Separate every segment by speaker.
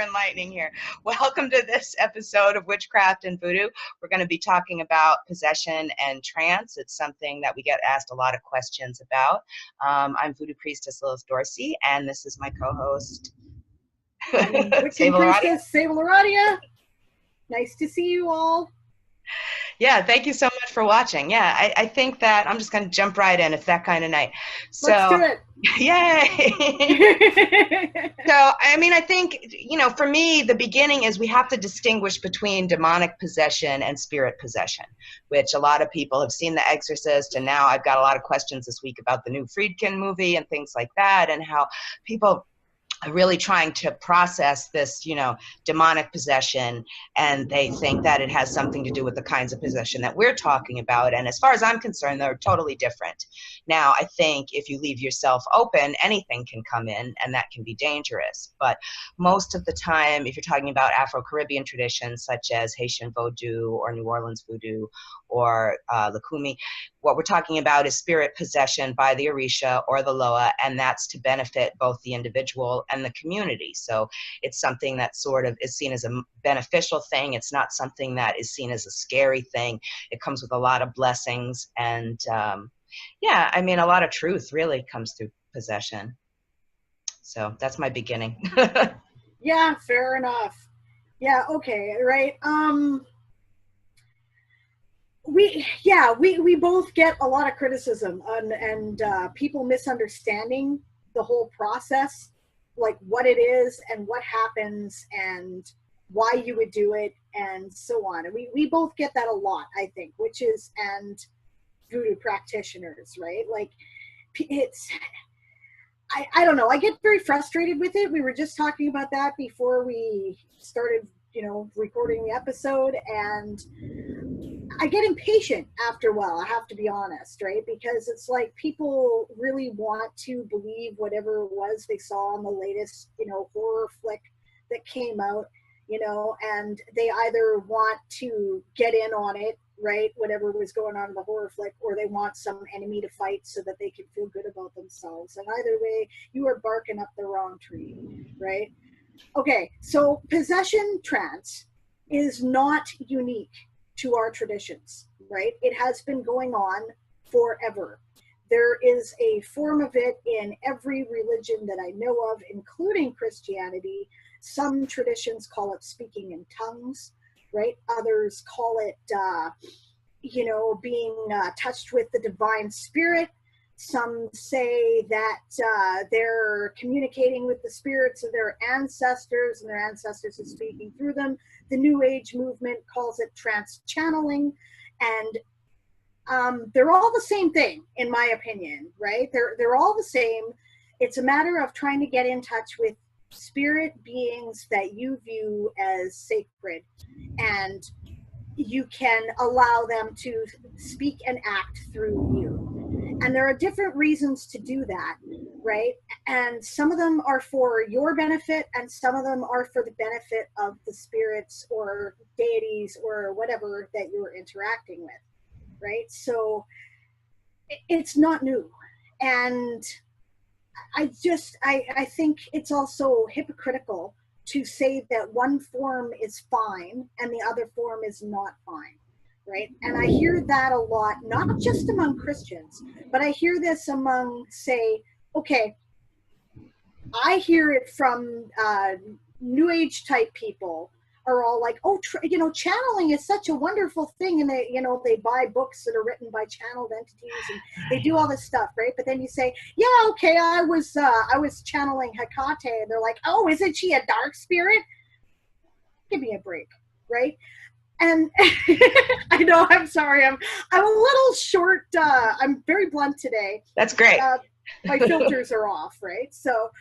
Speaker 1: enlightening here. Welcome to this episode of Witchcraft and Voodoo. We're going to be talking about possession and trance. It's something that we get asked a lot of questions about. I'm Voodoo Priestess Lilith Dorsey, and this is my co-host,
Speaker 2: Sable Aradia. Sable Aradia. Nice to see you all.
Speaker 1: Yeah, thank you so much for watching. Yeah, I think that I'm just going to jump right in. It's that kind of night. So,
Speaker 2: let's do it.
Speaker 1: Yay! So, I mean, I think, you know, for me, the beginning is we have to distinguish between demonic possession and spirit possession, which a lot of people have seen The Exorcist, and now I've got a lot of questions this week about the new Friedkin movie and things like that, and how people are really trying to process this, you know, demonic possession, and they think that it has something to do with the kinds of possession that we're talking about. And as far as I'm concerned, they're totally different. Now, I think if you leave yourself open, anything can come in, and that can be dangerous. But most of the time, if you're talking about Afro-Caribbean traditions, such as Haitian Vodou or New Orleans Voodoo or Lakumi, what we're talking about is spirit possession by the Orisha or the Loa, and that's to benefit both the individual and the community. So it's something that sort of is seen as a beneficial thing. It's not something that is seen as a scary thing. It comes with a lot of blessings, and yeah, I mean, a lot of truth really comes through possession. So that's my beginning.
Speaker 2: Yeah, fair enough. Yeah, okay, right. We both get a lot of criticism and people misunderstanding the whole process, like what it is and what happens and why you would do it and so on. And we both get that a lot, I think, witches and voodoo practitioners, right? Like, it's, I don't know, I get very frustrated with it. We were just talking about that before we started, you know, recording the episode, and I get impatient after a while, I have to be honest, right? Because it's like people really want to believe whatever it was they saw on the latest, you know, horror flick that came out, you know, and they either want to get in on it, right, whatever was going on in the horror flick, or they want some enemy to fight so that they can feel good about themselves. And either way, you are barking up the wrong tree, right? Okay, so possession trance is not unique to our traditions, right? It has been going on forever. There is a form of it in every religion that I know of, including Christianity. Some traditions call it speaking in tongues, right? Others call it, you know, being touched with the divine spirit. Some say that they're communicating with the spirits of their ancestors, and their ancestors are speaking through them. The New Age movement calls it trance channeling, and they're all the same thing, in my opinion, right? They're all the same. It's a matter of trying to get in touch with spirit beings that you view as sacred, and you can allow them to speak and act through you. And there are different reasons to do that, right? And some of them are for your benefit, and some of them are for the benefit of the spirits or deities or whatever that you're interacting with, right? So it's not new. And I think it's also hypocritical to say that one form is fine and the other form is not fine, right? And I hear that a lot, not just among Christians, but I hear this among, say, okay, I hear it from New Age type people are all like, oh, you know, channeling is such a wonderful thing, and they, you know, they buy books that are written by channeled entities, and they do all this stuff, right? But then you say, yeah, okay, I was channeling Hecate, and they're like, oh, isn't she a dark spirit? Give me a break, right? And I know, I'm sorry, I'm a little short. I'm very blunt today.
Speaker 1: That's great.
Speaker 2: My filters are off, right? So,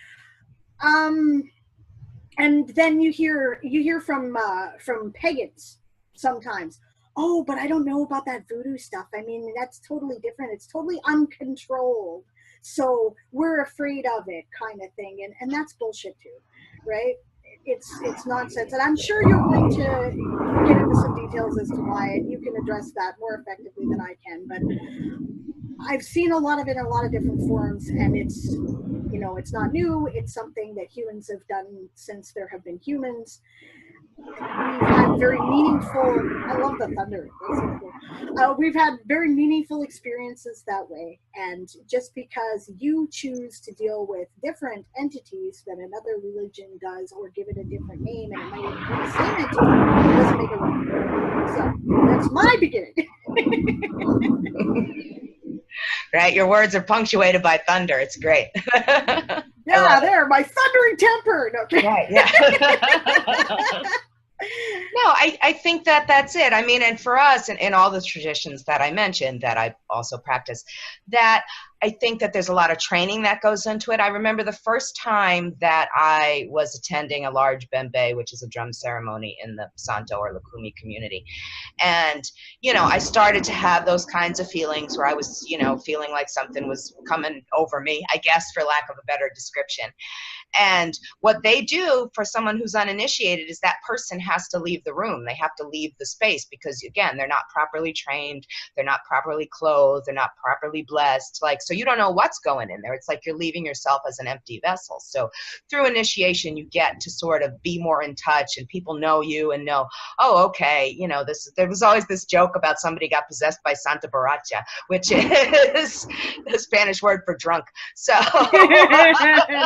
Speaker 2: and then you hear from pagans sometimes. Oh, but I don't know about that voodoo stuff. I mean, that's totally different. It's totally uncontrolled. So we're afraid of it, kind of thing. And that's bullshit too, right? It's nonsense. And I'm sure you're going to get into some details as to why, and you can address that more effectively than I can. But I've seen a lot of it in a lot of different forms, and it's You know, it's not new. It's something that humans have done since there have been humans. We've had very meaningful, I love the thunder, that's so cool. We've had very meaningful experiences that way, and just because you choose to deal with different entities than another religion does, or give it a different name, and it might even be the same entity, doesn't make it wrong. So that's my beginning.
Speaker 1: Right, your words are punctuated by thunder. It's great.
Speaker 2: Yeah, there, my thundering temper. No, okay.
Speaker 1: Right, yeah. No, I think that that's it. I mean, and for us, and in all the traditions that I mentioned that I also practice, that I think that there's a lot of training that goes into it. I remember the first time that I was attending a large bembe, which is a drum ceremony in the Santo or Lukumi community. And, you know, I started to have those kinds of feelings where I was, you know, feeling like something was coming over me, I guess, for lack of a better description. And what they do for someone who's uninitiated is that person has to leave the room. They have to leave the space because, again, they're not properly trained. They're not properly clothed. They're not properly blessed. Like, so you don't know what's going in there. It's like you're leaving yourself as an empty vessel. So through initiation, you get to sort of be more in touch, and people know you and know, oh, okay, you know, there was always this joke about somebody got possessed by Santa Baracha, which is the Spanish word for drunk. So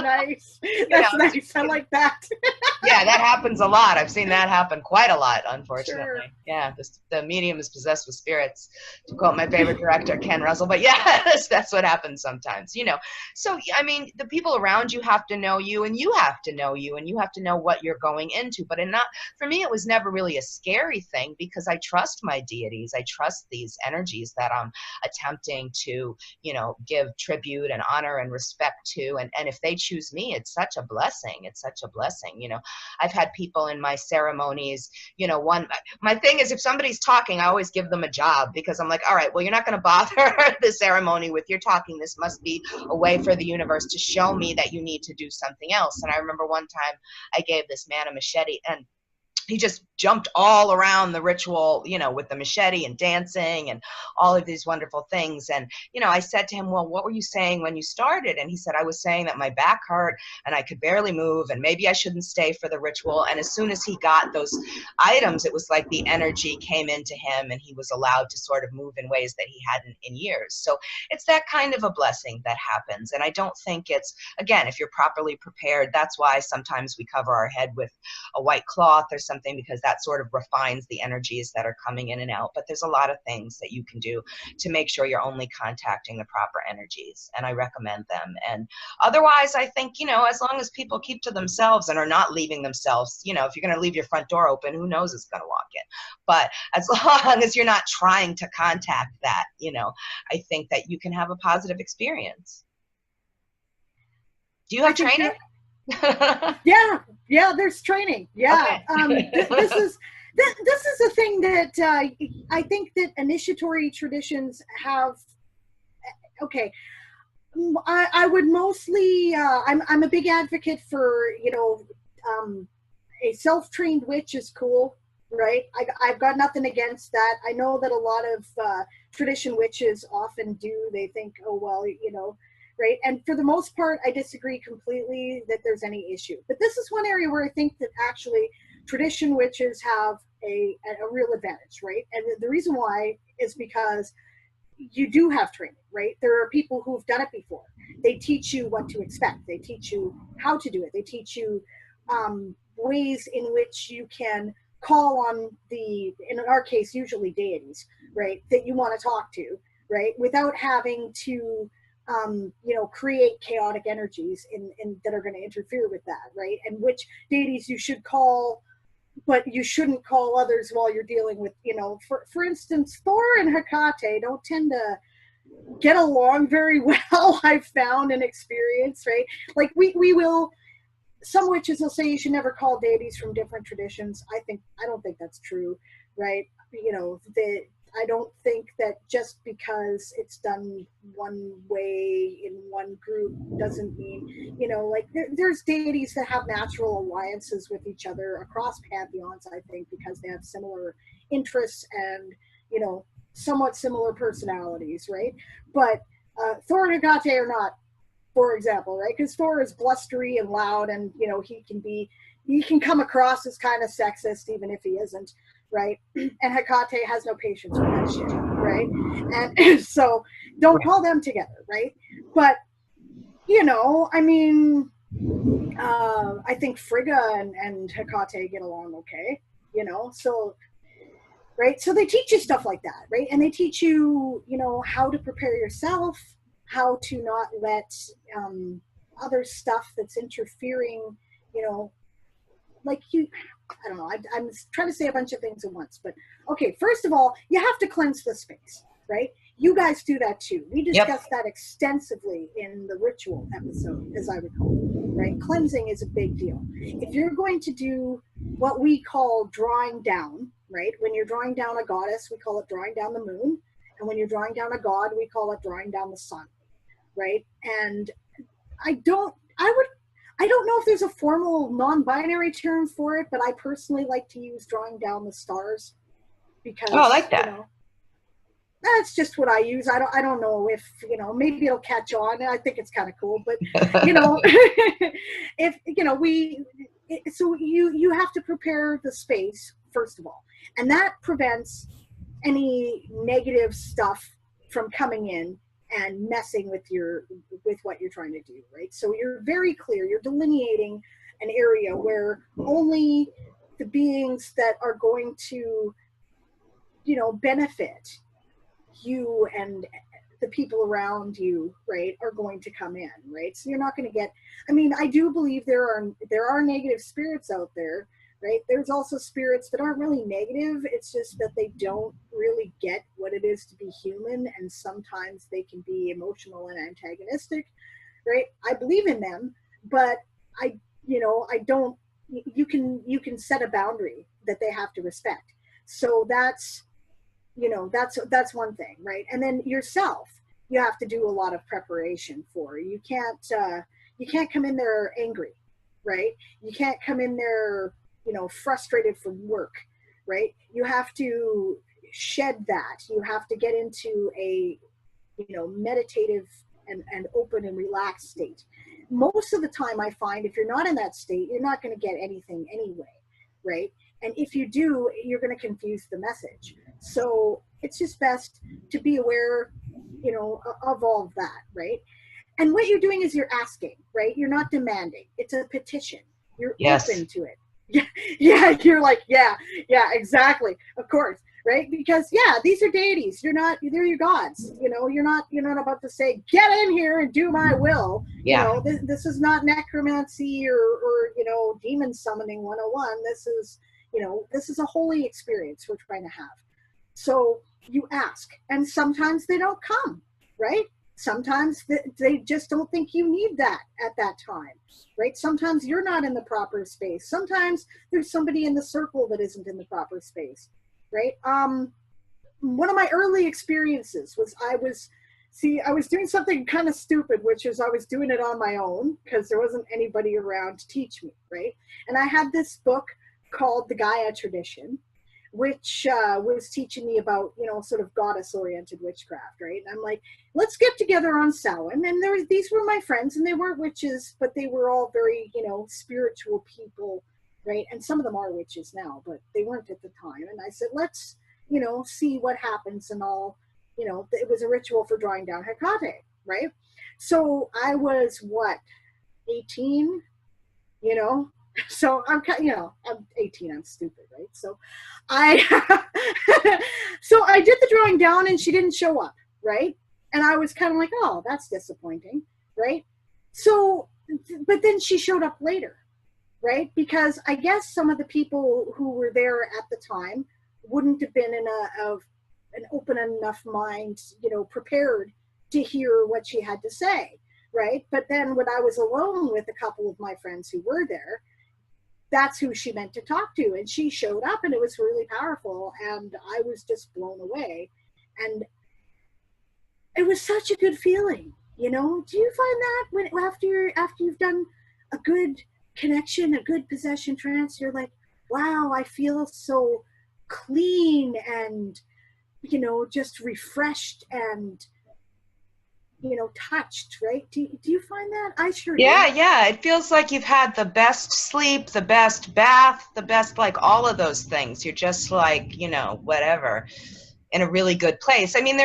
Speaker 2: Nice. That's nice. I like that.
Speaker 1: Yeah, that happens a lot. I've seen that happen quite a lot, unfortunately.
Speaker 2: Sure.
Speaker 1: Yeah, the medium is possessed with spirits, to quote my favorite director, Ken Russell. But yeah, that's what happens sometimes, you know. So, I mean, the people around you have to know you, and you have to know you, and you have to know what you're going into. But for me, it was never really a scary thing because I trust my deities. I trust these energies that I'm attempting to, you know, give tribute and honor and respect to. And if they choose me, it's such a blessing. It's such a blessing, you know. I've had people in my ceremonies, you know, my thing is if somebody's talking, I always give them a job because I'm like, all right, well, you're not going to bother the ceremony with your talking. This must be a way for the universe to show me that you need to do something else. And I remember one time I gave this man a machete, and he just jumped all around the ritual, you know, with the machete and dancing and all of these wonderful things. And, you know, I said to him, well, what were you saying when you started? And he said, I was saying that my back hurt and I could barely move and maybe I shouldn't stay for the ritual. And as soon as he got those items, it was like the energy came into him and he was allowed to sort of move in ways that he hadn't in years. So it's that kind of a blessing that happens. And I don't think it's, again, if you're properly prepared, that's why sometimes we cover our head with a white cloth or something, because that sort of refines the energies that are coming in and out. But there's a lot of things that you can do to make sure you're only contacting the proper energies, and I recommend them. And otherwise, I think, you know, as long as people keep to themselves and are not leaving themselves, you know, if you're going to leave your front door open, who knows who's going to walk in. But as long as you're not trying to contact that, you know, I think that you can have a positive experience. Do you have training?
Speaker 2: Yeah, there's training. Yeah.
Speaker 1: Okay.
Speaker 2: This is a thing that I think that initiatory traditions have. Okay, I would mostly I'm a big advocate for, you know, a self-trained witch is cool, right? I've got nothing against that. I know that a lot of tradition witches often do. They think, oh well, you know. Right. And for the most part, I disagree completely that there's any issue. But this is one area where I think that actually tradition witches have a real advantage. Right. And the reason why is because you do have training. Right. There are people who've done it before. They teach you what to expect. They teach you how to do it. They teach you ways in which you can call on in our case, usually deities, right, that you want to talk to, right, without having to you know, create chaotic energies that are going to interfere with that, right? And which deities you should call, but you shouldn't call others while you're dealing with, you know, for instance, Thor and Hecate don't tend to get along very well, I've found and experienced, right? Like we will, some witches will say you should never call deities from different traditions. I don't think that's true, right? You know, I don't think that just because it's done one way in one group doesn't mean, you know, like there's deities that have natural alliances with each other across pantheons, I think, because they have similar interests and, you know, somewhat similar personalities, right? But Thor and Hecate are not for example, right? Because Thor is blustery and loud, and you know he can come across as kind of sexist even if he isn't, right? And Hecate has no patience with that shit, right? And so don't call them together, right? But you know, I mean, I think Frigga and Hecate get along okay, you know, so right, so they teach you stuff like that, right? And they teach you, you know, how to prepare yourself, how to not let other stuff that's interfering, you know, like you, I don't know, I'm trying to say a bunch of things at once, but okay, first of all, you have to cleanse the space, right? You guys do that too. We discussed that extensively in the ritual episode, as I recall, right? Cleansing is a big deal. If you're going to do what we call drawing down, right? When you're drawing down a goddess, we call it drawing down the moon. And when you're drawing down a god, we call it drawing down the sun, right? And I don't know if there's a formal non-binary term for it, but I personally like to use drawing down the stars because,
Speaker 1: I like that.
Speaker 2: You know, that's just what I use. I don't know if, you know, maybe it'll catch on. I think it's kind of cool, but you know, if, you know, so you have to prepare the space first of all, and that prevents any negative stuff from coming in and messing with what you're trying to do, right? So you're very clear. You're delineating an area where only the beings that are going to, you know, benefit you and the people around you, right, are going to come in, right? So you're not going to get, I mean, I do believe there are negative spirits out there, right? There's also spirits that aren't really negative. It's just that they don't really get what it is to be human, and sometimes they can be emotional and antagonistic, right? I believe in them, but you can set a boundary that they have to respect. So that's, you know, that's one thing, right? And then yourself, you have to do a lot of preparation for. You can't come in there angry, right? You can't come in there, you know, frustrated from work, right? You have to shed that. You have to get into a, you know, meditative and open and relaxed state. Most of the time I find if you're not in that state, you're not going to get anything anyway, right? And if you do, you're going to confuse the message. So it's just best to be aware, you know, of all of that, right? And what you're doing is you're asking, right? You're not demanding. It's a petition. You're open to it. Yeah, you're like, yeah, exactly. Of course, right? Because these are deities. They're your gods. You know, you're not about to say, get in here and do my will.
Speaker 1: Yeah.
Speaker 2: You know, this is not necromancy or you know, demon summoning 101. This is, you know, this is a holy experience we're trying to have. So you ask, and sometimes they don't come, right? Sometimes they just don't think you need that at that time, right? Sometimes you're not in the proper space. Sometimes there's somebody in the circle that isn't in the proper space, right? One of my early experiences was I was doing something kind of stupid, which is I was doing it on my own because there wasn't anybody around to teach me, right? And I had this book called The Gaia Tradition, which was teaching me about, you know, sort of goddess-oriented witchcraft, right? And I'm like, let's get together on Samhain. And these were my friends, and they weren't witches, but they were all very, you know, spiritual people, right? And some of them are witches now, but they weren't at the time. And I said, let's, you know, see what happens. And all, you know, it was a ritual for drawing down Hecate, right? So I was, 18, you know? So I'm 18, I'm stupid, right? So I did the drawing down and she didn't show up, right? And I was kind of like, oh, that's disappointing, right? So, but then she showed up later, right? Because I guess some of the people who were there at the time wouldn't have been in an open enough mind, you know, prepared to hear what she had to say, right? But then when I was alone with a couple of my friends who were there, that's who she meant to talk to. And she showed up and it was really powerful. And I was just blown away. And it was such a good feeling, you know? Do you find that when after you've done a good connection, a good possession trance, you're like, wow, I feel so clean and, you know, just refreshed and, touched, right? Do you find that? I sure
Speaker 1: Yeah,
Speaker 2: did.
Speaker 1: yeah. It feels like you've had the best sleep, the best bath, the best, like all of those things. You're just like, whatever, in a really good place. I mean,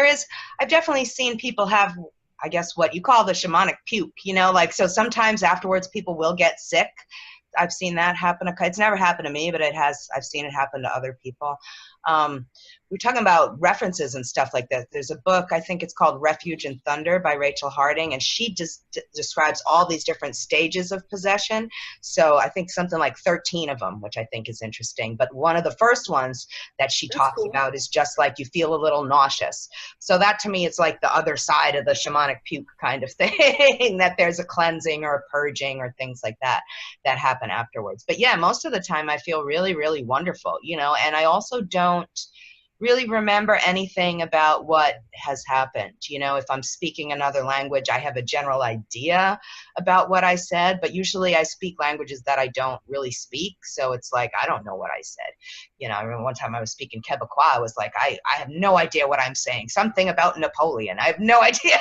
Speaker 1: I've definitely seen people have, I guess, what you call the shamanic puke, like, so sometimes afterwards people will get sick. I've seen that happen. It's never happened to me, but I've seen it happen to other people. We're talking about references and stuff like that. There's a book, I think it's called Refuge in Thunder by Rachel Harding, and she just describes all these different stages of possession. So I think something like 13 of them, which I think is interesting. But one of the first ones that she
Speaker 2: That's
Speaker 1: talks
Speaker 2: cool.
Speaker 1: about is just like you feel a little nauseous. So that to me is like the other side of the shamanic puke kind of thing, that there's a cleansing or a purging or things like that happen afterwards. But yeah, most of the time I feel really, really wonderful, and I also don't really remember anything about what has happened. If I'm speaking another language, I have a general idea about what I said, but usually I speak languages that I don't really speak. So it's like, I don't know what I said. I remember one time I was speaking Quebecois. I was like, I have no idea what I'm saying. Something about Napoleon. I have no idea.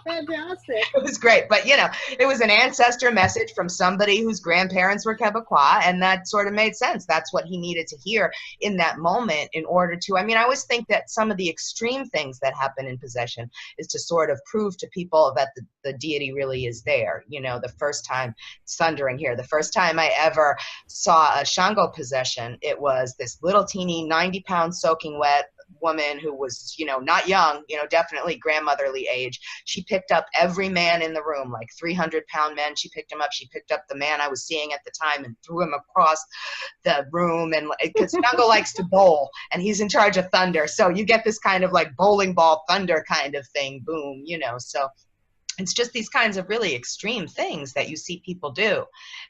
Speaker 2: Fantastic.
Speaker 1: It was great. But, it was an ancestor message from somebody whose grandparents were Quebecois, and that sort of made sense. That's what he needed to hear in that moment in order to, I always think that some of the extreme things that happen in possession is to sort of prove to people that the deity really is there. The first time, it's thundering here, the first time I ever saw a Shango possession, it was this little teeny 90-pound soaking wet woman who was, not young, definitely grandmotherly age. She picked up every man in the room, like 300-pound men. She picked him up. She picked up the man I was seeing at the time and threw him across the room. And because Shango likes to bowl and he's in charge of thunder. So you get this kind of like bowling ball thunder kind of thing, boom, so it's just these kinds of really extreme things that you see people do.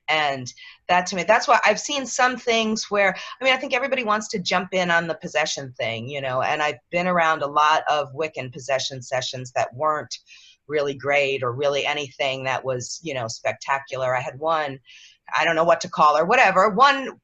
Speaker 1: And that to me, that's why I've seen some things where, I think everybody wants to jump in on the possession thing, and I've been around a lot of Wiccan possession sessions that weren't really great or really anything that was, spectacular. I had one, I don't know what to call her, whatever, one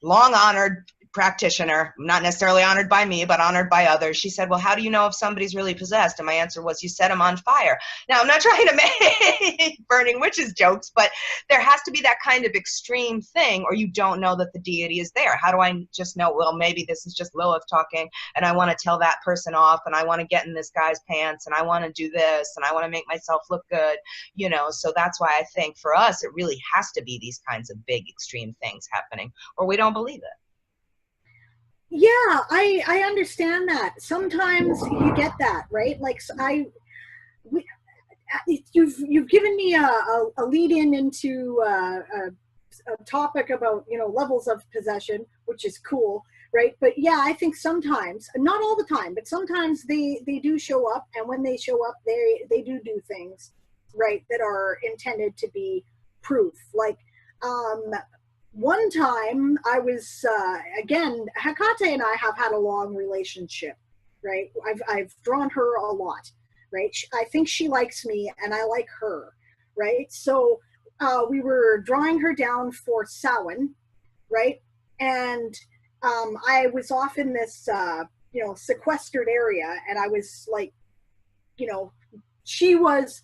Speaker 1: long honored practitioner, not necessarily honored by me, but honored by others. She said, well, how do you know if somebody's really possessed? And my answer was, you set them on fire. Now, I'm not trying to make burning witches jokes, but there has to be that kind of extreme thing, or you don't know that the deity is there. How do I just know, well, maybe this is just Lilith talking, and I want to tell that person off, and I want to get in this guy's pants, and I want to do this, and I want to make myself look good, so that's why I think for us, it really has to be these kinds of big extreme things happening, or we don't believe it.
Speaker 2: Yeah, I understand that. Sometimes you get that, right? Like you've given me a lead into a topic about levels of possession, which is cool, right? But yeah, I think sometimes, not all the time, but sometimes they do show up, and when they show up, they do things, right, that are intended to be proof. Like one time I was, again, Hecate and I have had a long relationship, right? I've drawn her a lot, right? I think she likes me and I like her, right? So we were drawing her down for Samhain, right? And I was off in this, sequestered area, and I was like, she was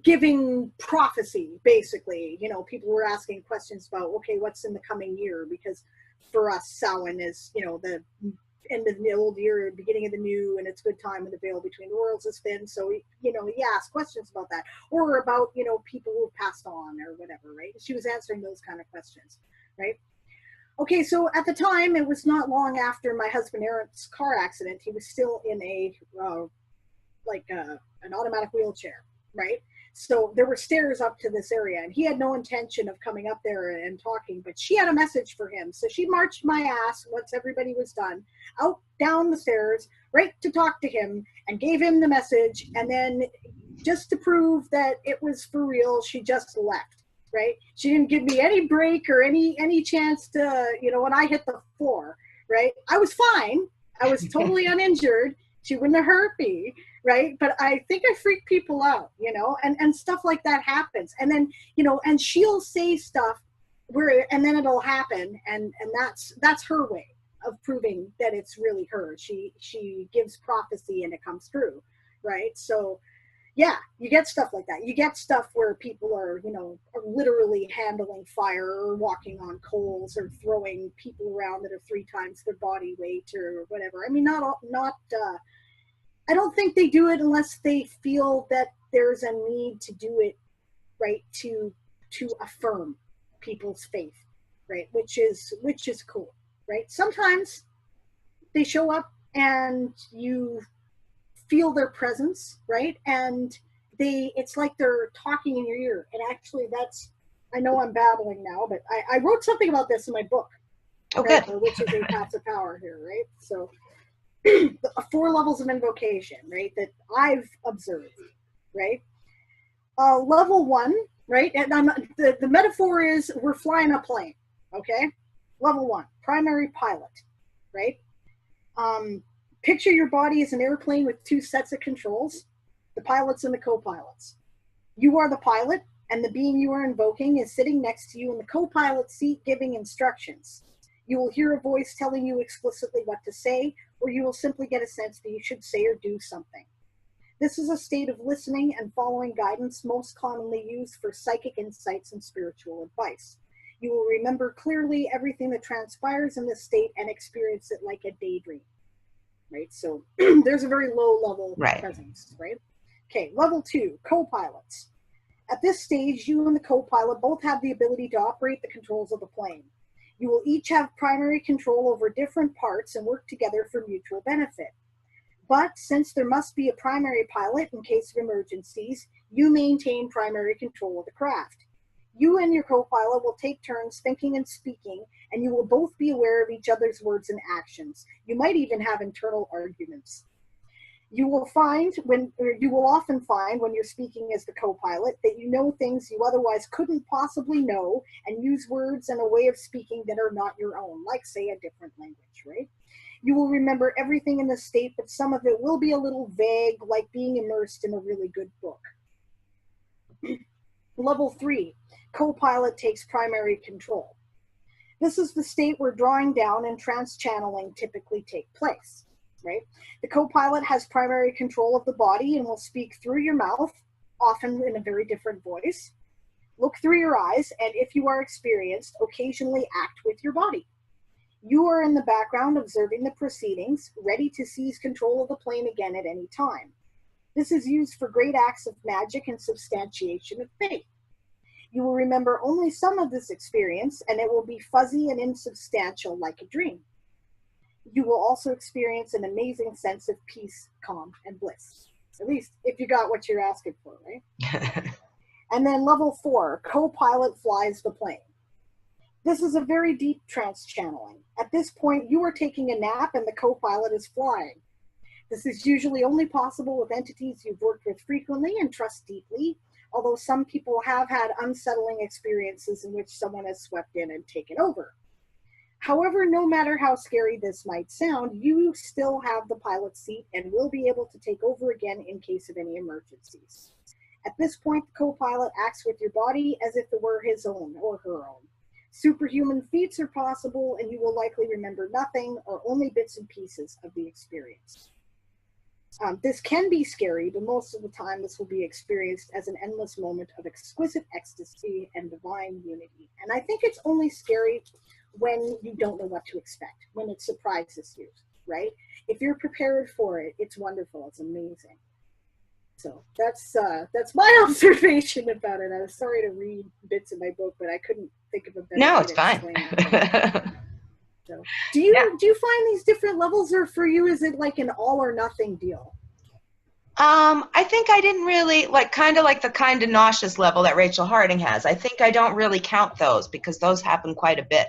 Speaker 2: giving prophecy, basically. People were asking questions about, okay, what's in the coming year? Because for us, Samhain is, the end of the old year, beginning of the new, and it's good time when the veil between the worlds is thin. So, he asked questions about that, or about, people who passed on or whatever, right? She was answering those kind of questions, right? Okay, so at the time, it was not long after my husband Aaron's car accident. He was still in an automatic wheelchair, right? So there were stairs up to this area, and he had no intention of coming up there and talking, but she had a message for him. So she marched my ass, once everybody was done, out down the stairs, right to talk to him, and gave him the message. And then just to prove that it was for real, she just left, right? She didn't give me any break or any chance to, when I hit the floor, right? I was fine. I was totally uninjured. She wouldn't have hurt me, right? But I think I freak people out, and stuff like that happens. And then, and she'll say stuff and then it'll happen. And that's her way of proving that it's really her. She gives prophecy and it comes true, right? So Yeah, you get stuff like that. You get stuff where people are, are literally handling fire or walking on coals or throwing people around that are 3 times their body weight or whatever. I mean, I don't think they do it unless they feel that there's a need to do it, right, to affirm people's faith, right, which is cool, right? Sometimes they show up and you feel their presence, right? And it's like they're talking in your ear. And actually I know I'm babbling now, but I wrote something about this in my book.
Speaker 1: Okay.
Speaker 2: Which is a path of power here, right? So 4 levels of invocation, right, that I've observed, right? Level 1, right? And the metaphor is we're flying a plane, okay? Level 1, primary pilot, right? Picture your body as an airplane with 2 sets of controls, the pilots and the co-pilots. You are the pilot, and the being you are invoking is sitting next to you in the co-pilot seat giving instructions. You will hear a voice telling you explicitly what to say, or you will simply get a sense that you should say or do something. This is a state of listening and following guidance most commonly used for psychic insights and spiritual advice. You will remember clearly everything that transpires in this state and experience it like a daydream. Right, so there's a very low level presence, right? Okay, level 2, co-pilots. At this stage, you and the co-pilot both have the ability to operate the controls of the plane. You will each have primary control over different parts and work together for mutual benefit. But since there must be a primary pilot in case of emergencies, you maintain primary control of the craft. You and your co-pilot will take turns thinking and speaking, and you will both be aware of each other's words and actions. You might even have internal arguments. You will often find when you're speaking as the co-pilot that you know things you otherwise couldn't possibly know and use words and a way of speaking that are not your own, like, say, a different language, right? You will remember everything in the state, but some of it will be a little vague, like being immersed in a really good book. Level 3, co-pilot takes primary control. This is the state where drawing down and trance channeling typically take place, right? The co-pilot has primary control of the body and will speak through your mouth, often in a very different voice, look through your eyes, and if you are experienced, occasionally act with your body. You are in the background observing the proceedings, ready to seize control of the plane again at any time. This is used for great acts of magic and substantiation of faith. You will remember only some of this experience, and it will be fuzzy and insubstantial like a dream. You will also experience an amazing sense of peace, calm, and bliss. At least if you got what you're asking for, right? And then level 4, co-pilot flies the plane. This is a very deep trance channeling. At this point, you are taking a nap and the co-pilot is flying. This is usually only possible with entities you've worked with frequently and trust deeply, although some people have had unsettling experiences in which someone has swept in and taken over. However, no matter how scary this might sound, you still have the pilot seat and will be able to take over again in case of any emergencies. At this point, the co-pilot acts with your body as if it were his own or her own. Superhuman feats are possible, and you will likely remember nothing or only bits and pieces of the experience. This can be scary, but most of the time this will be experienced as an endless moment of exquisite ecstasy and divine unity. And I think it's only scary when you don't know what to expect, when it surprises you, right? If you're prepared for it, it's wonderful, it's amazing. So that's my observation about it. I was sorry to read bits of my book, but I couldn't think of a better way
Speaker 1: it's
Speaker 2: to
Speaker 1: fine.
Speaker 2: explain it. So, do you find these different levels, or for you is it like an all or nothing deal?
Speaker 1: I think I didn't really kind of like the kind of nauseous level that Rachel Harding has. I think I don't really count those because those happen quite a bit.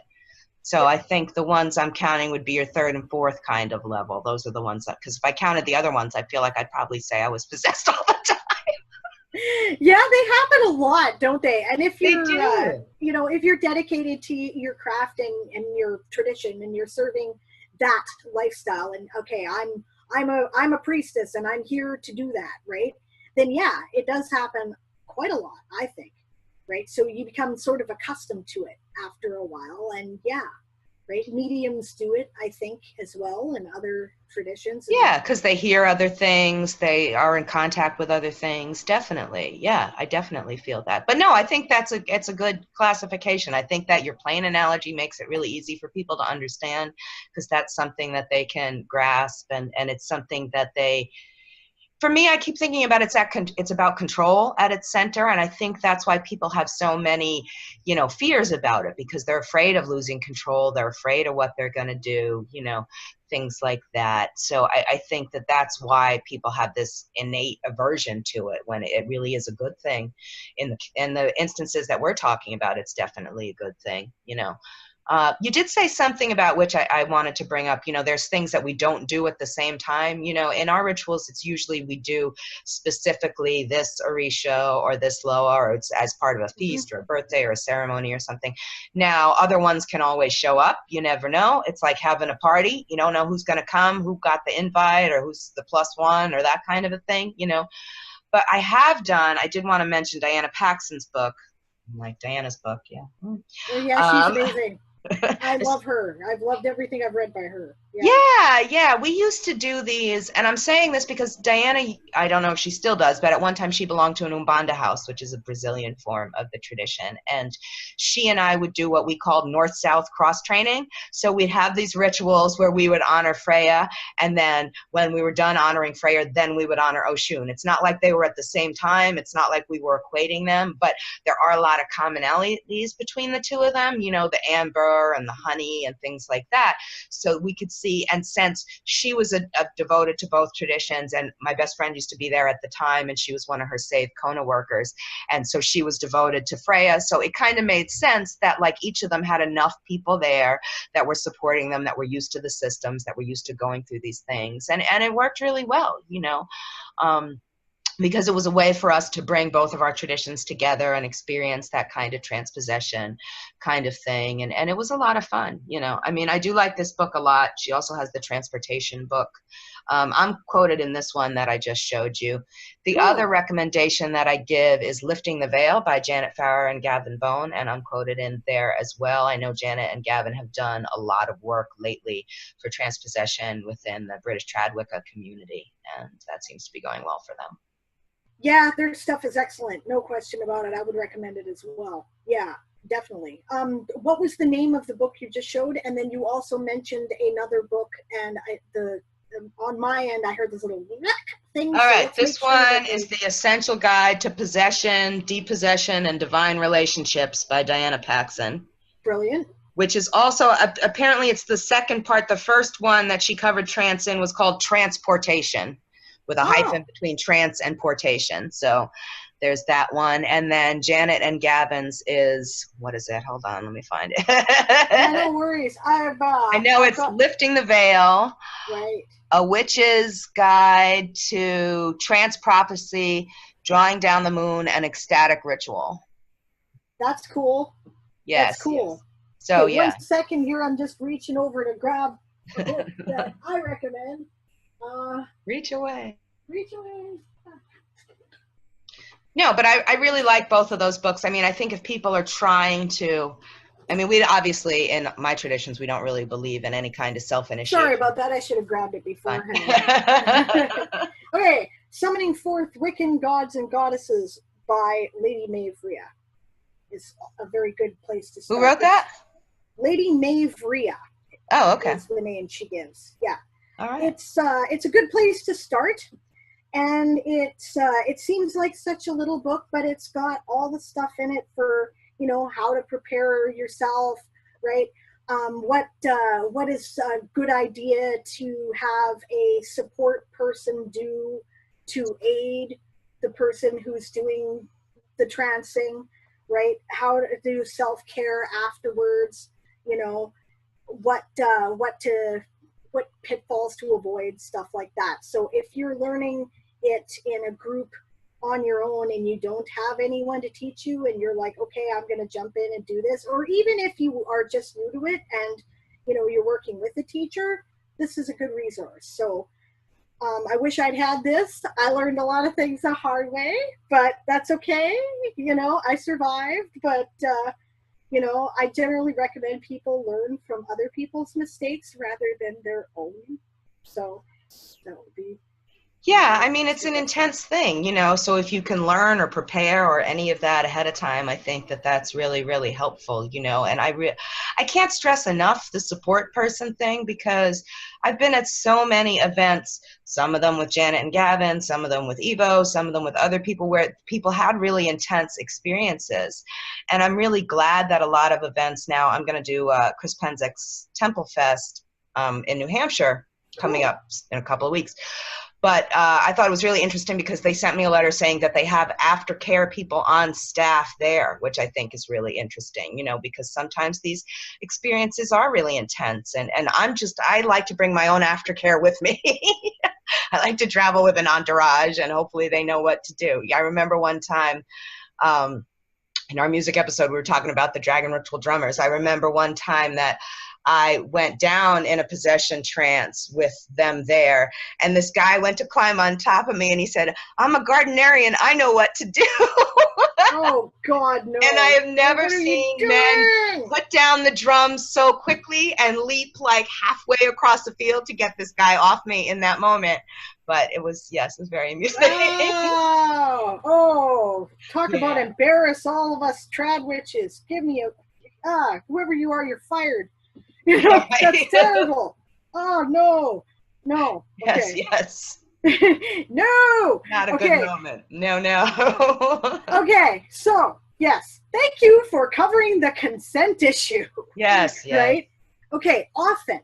Speaker 1: So I think the ones I'm counting would be your 3rd and 4th kind of level. Those are the ones that, because if I counted the other ones, I feel like I'd probably say I was possessed all the time.
Speaker 2: Yeah, they happen a lot, don't they? And if you're,
Speaker 1: They do.
Speaker 2: If you're dedicated to your craft and your tradition, and you're serving that lifestyle, and okay, I'm a priestess, and I'm here to do that, right? Then yeah, it does happen quite a lot, I think, right? So you become sort of accustomed to it after a while, and yeah, right? Mediums do it, I think, as well in other traditions.
Speaker 1: Yeah, because they hear other things, they are in contact with other things. Definitely. Yeah, I definitely feel that. But no, I think it's a good classification. I think that your plane analogy makes it really easy for people to understand, because that's something that they can grasp, and it's something that they, for me, I keep thinking about it's about control at its center, and I think that's why people have so many, fears about it, because they're afraid of losing control. They're afraid of what they're going to do, things like that. So I think that that's why people have this innate aversion to it, when it really is a good thing. In the instances that we're talking about, it's definitely a good thing. You did say something about which I wanted to bring up. There's things that we don't do at the same time. In our rituals, it's usually we do specifically this Orisha or this Loa, or it's as part of a feast or a birthday or a ceremony or something. Now, other ones can always show up. You never know. It's like having a party. You don't know who's going to come, who got the invite, or who's the +1, or that kind of a thing, But I did want to mention Diana Paxson's book. Like Diana's book, yeah.
Speaker 2: Oh, yeah, she's amazing. I love her. I've loved everything I've read by her.
Speaker 1: Yeah. We used to do these, and I'm saying this because Diana, I don't know if she still does, but at one time she belonged to an Umbanda house, which is a Brazilian form of the tradition. And she and I would do what we called north-south cross-training. So we'd have these rituals where we would honor Freya, and then when we were done honoring Freya, then we would honor Oshun. It's not like they were at the same time. It's not like we were equating them, but there are a lot of commonalities between the two of them, the amber and the honey and things like that. So we could see and sense she was a devoted to both traditions, and my best friend used to be there at the time, and she was one of her saved Kona workers, and so she was devoted to Freya. So it kind of made sense that like each of them had enough people there that were supporting them, that were used to the systems, that were used to going through these things, and it worked really well, because it was a way for us to bring both of our traditions together and experience that kind of transpossession kind of thing. And it was a lot of fun, I do like this book a lot. She also has the transportation book. I'm quoted in this one that I just showed you. The other recommendation that I give is Lifting the Veil by Janet Farrar and Gavin Bone, and I'm quoted in there as well. I know Janet and Gavin have done a lot of work lately for transpossession within the British Tradwicca community, and that seems to be going well for them.
Speaker 2: Yeah, their stuff is excellent. No question about it. I would recommend it as well. Yeah, definitely. What was the name of the book you just showed? And then you also mentioned another book, and on my end, I heard this little thing.
Speaker 1: All right, this one is The Essential Guide to Possession, Depossession, and Divine Relationships by Diana Paxson.
Speaker 2: Brilliant.
Speaker 1: Which is also, apparently it's the second part. The first one that she covered trance in was called Transportation, with a hyphen between trance and portation. So there's that one. And then Janet and Gavin's is, what is it? Hold on, let me find it.
Speaker 2: Yeah, no worries.
Speaker 1: I know it's Lifting the Veil.
Speaker 2: Right.
Speaker 1: A Witch's Guide to Trance Prophecy, Drawing Down the Moon, and Ecstatic Ritual.
Speaker 2: That's cool.
Speaker 1: Yes.
Speaker 2: That's cool.
Speaker 1: Yes. So,
Speaker 2: okay,
Speaker 1: yeah.
Speaker 2: 1 second here. I'm just reaching over to grab a book that I recommend.
Speaker 1: Reach away.
Speaker 2: Reach away.
Speaker 1: No, but I really like both of those books. I think if people are trying to, we obviously, in my traditions, we don't really believe in any kind of self-initiation.
Speaker 2: Sorry about that. I should have grabbed it beforehand. Okay, Summoning Forth Wiccan Gods and Goddesses by Lady Maeve Rhea is a very good place to start.
Speaker 1: Who wrote that?
Speaker 2: Lady Maeve Rhea.
Speaker 1: Oh, okay.
Speaker 2: That's the name she gives. Yeah.
Speaker 1: All right.
Speaker 2: It's a good place to start, and it seems like such a little book, but it's got all the stuff in it for how to prepare yourself, right? What is a good idea to have a support person do to aid the person who's doing the trancing, right? How to do self-care afterwards, what pitfalls to avoid, stuff like that. So if you're learning it in a group on your own and you don't have anyone to teach you and you're like, okay, I'm going to jump in and do this, or even if you are just new to it and you're working with a teacher, this is a good resource. So I wish I'd had this. I learned a lot of things the hard way, but that's okay. I survived, but You know, I generally recommend people learn from other people's mistakes rather than their own. So that would be.
Speaker 1: Yeah, I mean, it's an intense thing, you know, so if you can learn or prepare or any of that ahead of time, I think that that's really, really helpful, you know, and I can't stress enough the support person thing, because I've been at so many events, some of them with Janet and Gavin, some of them with Evo, some of them with other people, where people had really intense experiences. And I'm really glad that a lot of events now, I'm going to do Chris Penzek's Temple Fest in New Hampshire coming up in a couple of weeks. But I thought it was really interesting because they sent me a letter saying that they have aftercare people on staff there, which I think is really interesting, you know, because sometimes these experiences are really intense. And I like to bring my own aftercare with me. I like to travel with an entourage, and hopefully they know what to do. I remember one time in our music episode, we were talking about the Dragon Ritual drummers. I remember one time that I went down in a possession trance with them there, and this guy went to climb on top of me, and he said, "I'm a Gardnerian, I know what to do."
Speaker 2: Oh God, no.
Speaker 1: And I have never seen men put down the drums so quickly and leap like halfway across the field to get this guy off me in that moment. But it was, yes, it was very amusing.
Speaker 2: Oh, talk about embarrass all of us trad witches. Give me whoever you are, you're fired. You know, that's terrible. Oh, no. Okay.
Speaker 1: Yes.
Speaker 2: No.
Speaker 1: Not a good moment. No.
Speaker 2: Okay, so, yes. Thank you for covering the consent issue.
Speaker 1: Yes.
Speaker 2: Right? Okay, often,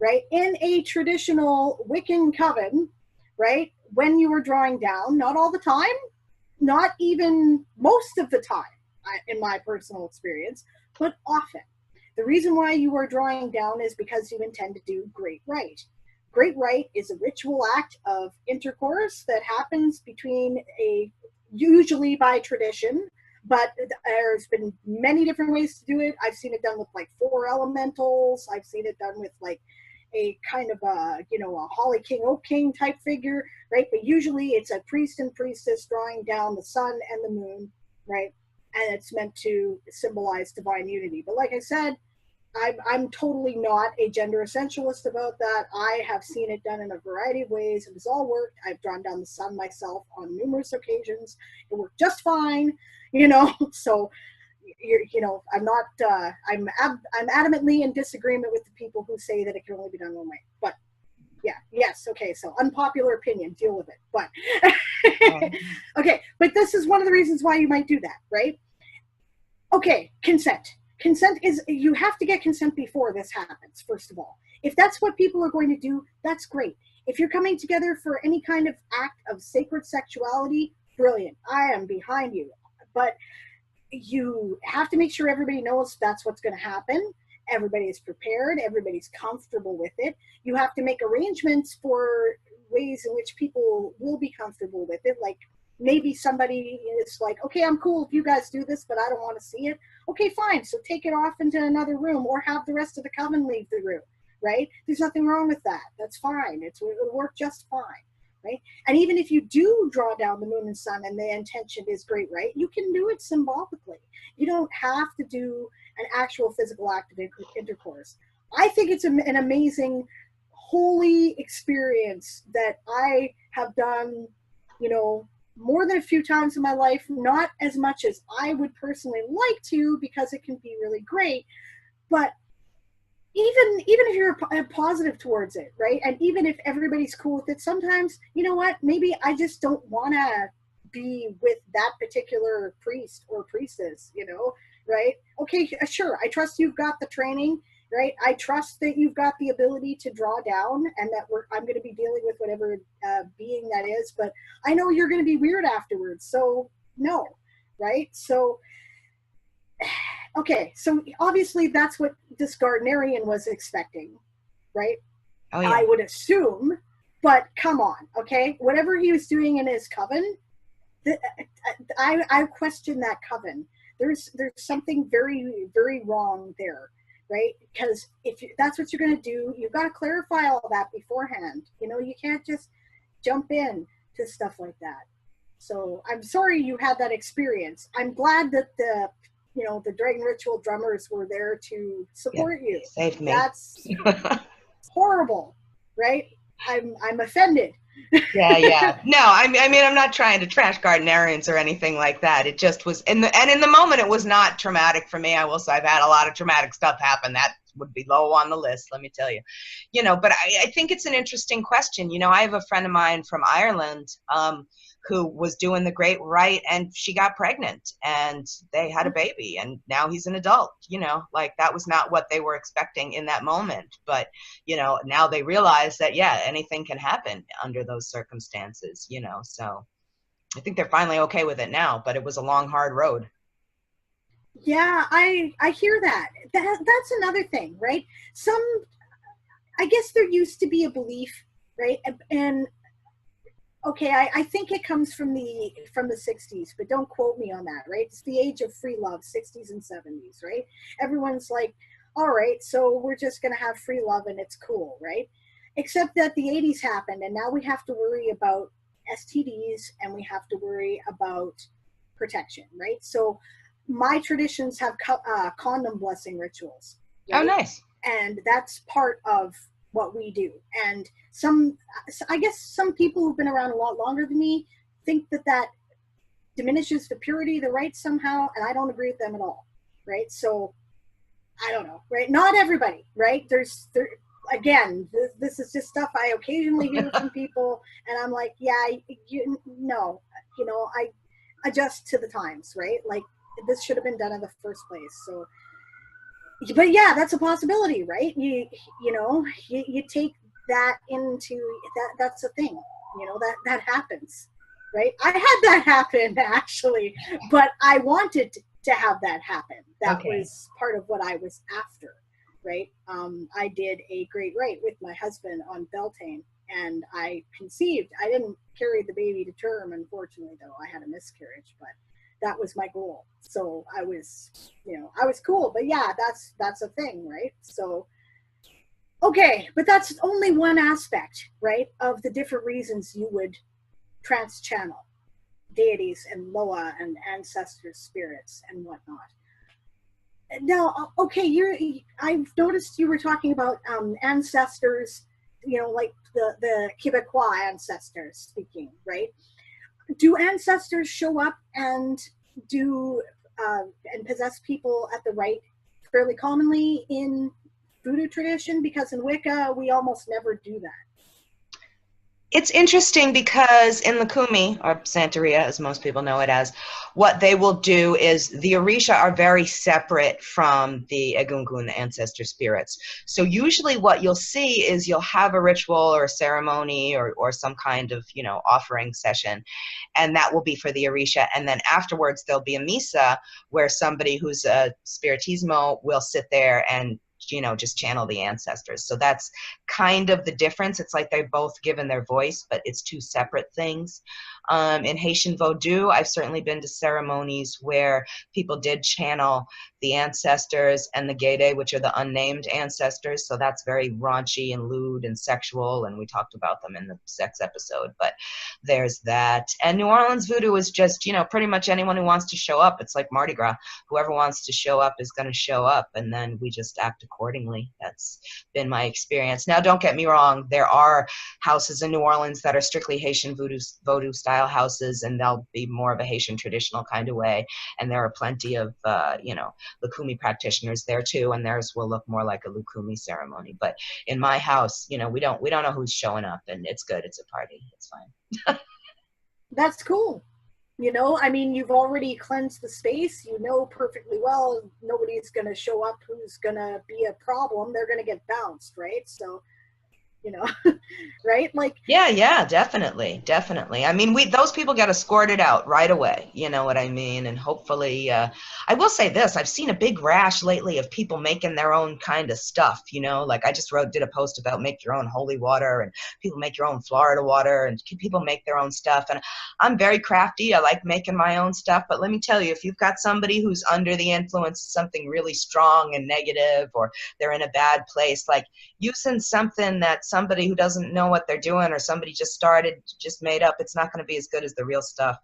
Speaker 2: right, in a traditional Wiccan coven, right, when you were drawing down, not all the time, not even most of the time, in my personal experience, but often. The reason why you are drawing down is because you intend to do Great Rite. Great Rite is a ritual act of intercourse that happens between usually by tradition, but there's been many different ways to do it. I've seen it done with like 4 elementals. I've seen it done with like a kind of a Holly King, Oak King type figure, right? But usually it's a priest and priestess drawing down the sun and the moon, right? And it's meant to symbolize divine unity. But like I said, I'm totally not a gender essentialist about that. I have seen it done in a variety of ways. It has all worked. I've drawn down the sun myself on numerous occasions. It worked just fine, you know. So, I'm not. I'm adamantly in disagreement with the people who say that it can only be done one way. But yes, okay. So unpopular opinion. Deal with it. But okay. But this is one of the reasons why you might do that, right? Okay, consent. Consent is, you have to get consent before this happens, first of all. If that's what people are going to do, that's great. If you're coming together for any kind of act of sacred sexuality, brilliant. I am behind you. But you have to make sure everybody knows that's what's going to happen. Everybody is prepared. Everybody's comfortable with it. You have to make arrangements for ways in which people will be comfortable with it. Like maybe somebody is like, okay, I'm cool if you guys do this, but I don't want to see it. Okay, fine. So take it off into another room, or have the rest of the coven leave the room, right? There's nothing wrong with that. That's fine. It'll work just fine, right? And even if you do draw down the moon and sun and the intention is Great Rite, you can do it symbolically. You don't have to do an actual physical act of intercourse. I think it's an amazing, holy experience that I have done, more than a few times in my life, not as much as I would personally like to, because it can be really great. But even if you're positive towards it, right? And even if everybody's cool with it, sometimes, you know what, maybe I just don't want to be with that particular priest or priestess, right? Okay, sure, I trust you've got the training, right? I trust that you've got the ability to draw down, and that I'm going to be dealing with whatever being that is, but I know you're going to be weird afterwards, so no, right? So, okay, so obviously that's what this Gardnerian was expecting, right?
Speaker 1: Oh, yeah.
Speaker 2: I would assume, but come on, okay? Whatever he was doing in his coven, I question that coven. There's something very, very wrong there, right? Because if that's what you're going to do, you've got to clarify all that beforehand. You can't just jump in to stuff like that. So I'm sorry you had that experience. I'm glad that the you know, the dragon ritual drummers were there to support you.
Speaker 1: Saved me.
Speaker 2: That's horrible, right? I'm offended.
Speaker 1: Yeah. No, I mean, I'm not trying to trash Gardnerians or anything like that. It just was, and in the moment, it was not traumatic for me. I will say I've had a lot of traumatic stuff happen. That would be low on the list, let me tell you. You know, but I think it's an interesting question. You know, I have a friend of mine from Ireland who was doing the great rite, and she got pregnant, and they had a baby, and now he's an adult. You know, like that was not what they were expecting in that moment. But, you know, now they realize that, yeah, anything can happen under those circumstances, you know. So I think they're finally okay with it now, but it was a long, hard road.
Speaker 2: Yeah, I hear that. That's another thing, right? I guess there used to be a belief, right? And okay, I think it comes from the 60s, but don't quote me on that, right? It's the age of free love, 60s and 70s, right? Everyone's like, all right, so we're just going to have free love and it's cool, right? Except that the 80s happened, and now we have to worry about STDs, and we have to worry about protection, right? So my traditions have condom blessing rituals.
Speaker 1: Right? Oh, nice.
Speaker 2: And that's part of what we do. And I guess some people who've been around a lot longer than me think that diminishes the purity of the rite somehow, and I don't agree with them at all, right? So I don't know, right? Not everybody, right? Again, this is just stuff I occasionally hear from people, and I'm like, yeah, no, you know, I adjust to the times, right? Like, this should have been done in the first place. So, but yeah, that's a possibility, right? You know, you take that into that's a thing, you know, that happens, right? I had that happen actually, but I wanted to have that happen. That was part of what I was after, right? I did a great rite with my husband on Beltane, and I conceived. I didn't carry the baby to term, unfortunately, though. I had a miscarriage, but that was my goal. So I was cool. But yeah, that's a thing, right? So, okay, but that's only one aspect, right, of the different reasons you would trance channel deities and Loa and ancestor spirits and whatnot. Now, okay, I've noticed you were talking about ancestors, you know, like the Quebecois ancestors speaking, right? Do ancestors show up and and possess people at the rite fairly commonly in voodoo tradition? Because in Wicca, we almost never do that.
Speaker 1: It's interesting because in the Kumi, or Santeria, as most people know it as, what they will do is the Orisha are very separate from the Egungun, the ancestor spirits. So usually what you'll see is you'll have a ritual or a ceremony or some kind of, you know, offering session, and that will be for the Orisha. And then afterwards there'll be a misa where somebody who's a spiritismo will sit there and, you know, just channel the ancestors. So that's kind of the difference. It's like they're both given their voice, but it's two separate things. In Haitian Vodou, I've certainly been to ceremonies where people did channel the ancestors and the Gede, which are the unnamed ancestors. So that's very raunchy and lewd and sexual, and we talked about them in the sex episode, but there's that. And New Orleans Voodoo is just, you know, pretty much anyone who wants to show up. It's like Mardi Gras. Whoever wants to show up is going to show up, and then we just act accordingly. That's been my experience. Now, don't get me wrong. There are houses in New Orleans that are strictly Haitian Vodou style houses, and they'll be more of a Haitian traditional kind of way. And there are plenty of, you know, Lukumi practitioners there too, and theirs will look more like a Lukumi ceremony. But in my house, you know, we don't know who's showing up, and it's good. It's a party. It's fine.
Speaker 2: That's cool. You know, I mean, you've already cleansed the space. You know perfectly well nobody's going to show up who's going to be a problem. They're going to get bounced, right? So, you know, right? Like,
Speaker 1: yeah, definitely. I mean, those people get escorted out right away. You know what I mean? And hopefully, I will say this: I've seen a big rash lately of people making their own kind of stuff. You know, like I just did a post about make your own holy water, and people make your own Florida water, and people make their own stuff. And I'm very crafty. I like making my own stuff. But let me tell you, if you've got somebody who's under the influence of something really strong and negative, or they're in a bad place, like using something that's somebody who doesn't know what they're doing, or somebody just made up, it's not going to be as good as the real stuff.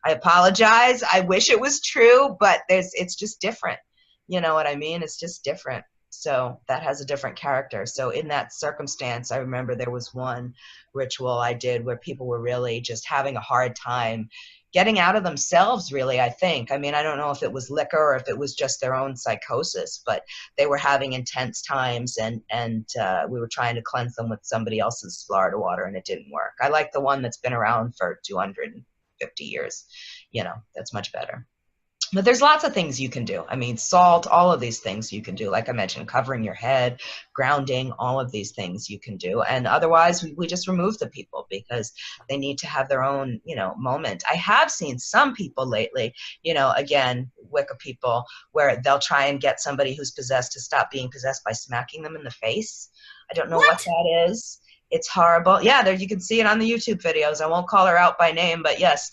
Speaker 1: I apologize. I wish it was true, but it's just different. You know what I mean? It's just different. So that has a different character. So in that circumstance, I remember there was one ritual I did where people were really just having a hard time getting out of themselves, really, I think. I mean, I don't know if it was liquor or if it was just their own psychosis, but they were having intense times, and we were trying to cleanse them with somebody else's Florida water, and it didn't work. I like the one that's been around for 250 years. You know, that's much better. But there's lots of things you can do. I mean, salt, all of these things you can do. Like I mentioned, covering your head, grounding, all of these things you can do. And otherwise, we just remove the people because they need to have their own, you know, moment. I have seen some people lately, you know, again, Wicca people, where they'll try and get somebody who's possessed to stop being possessed by smacking them in the face. I don't know what that is. It's horrible. Yeah, there you can see it on the YouTube videos. I won't call her out by name, but yes.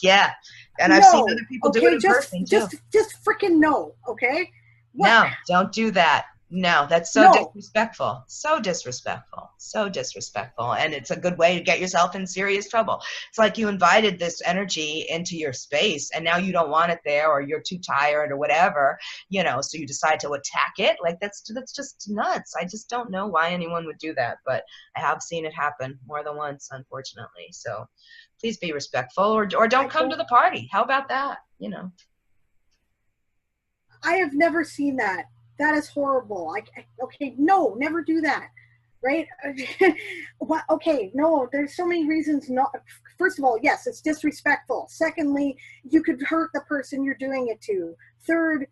Speaker 1: Yeah. And I've seen other people do it in person too.
Speaker 2: Just freaking no, okay?
Speaker 1: What? No, don't do that. No, that's so disrespectful. So disrespectful. So disrespectful. And it's a good way to get yourself in serious trouble. It's like you invited this energy into your space and now you don't want it there, or you're too tired or whatever, you know, so you decide to attack it. Like that's just nuts. I just don't know why anyone would do that, but I have seen it happen more than once, unfortunately. So please be respectful, or don't come to the party. How about that? You know.
Speaker 2: I have never seen that. That is horrible. Okay, no, never do that, right? Okay, no, there's so many reasons not. First of all, yes, it's disrespectful. Secondly, you could hurt the person you're doing it to. Third,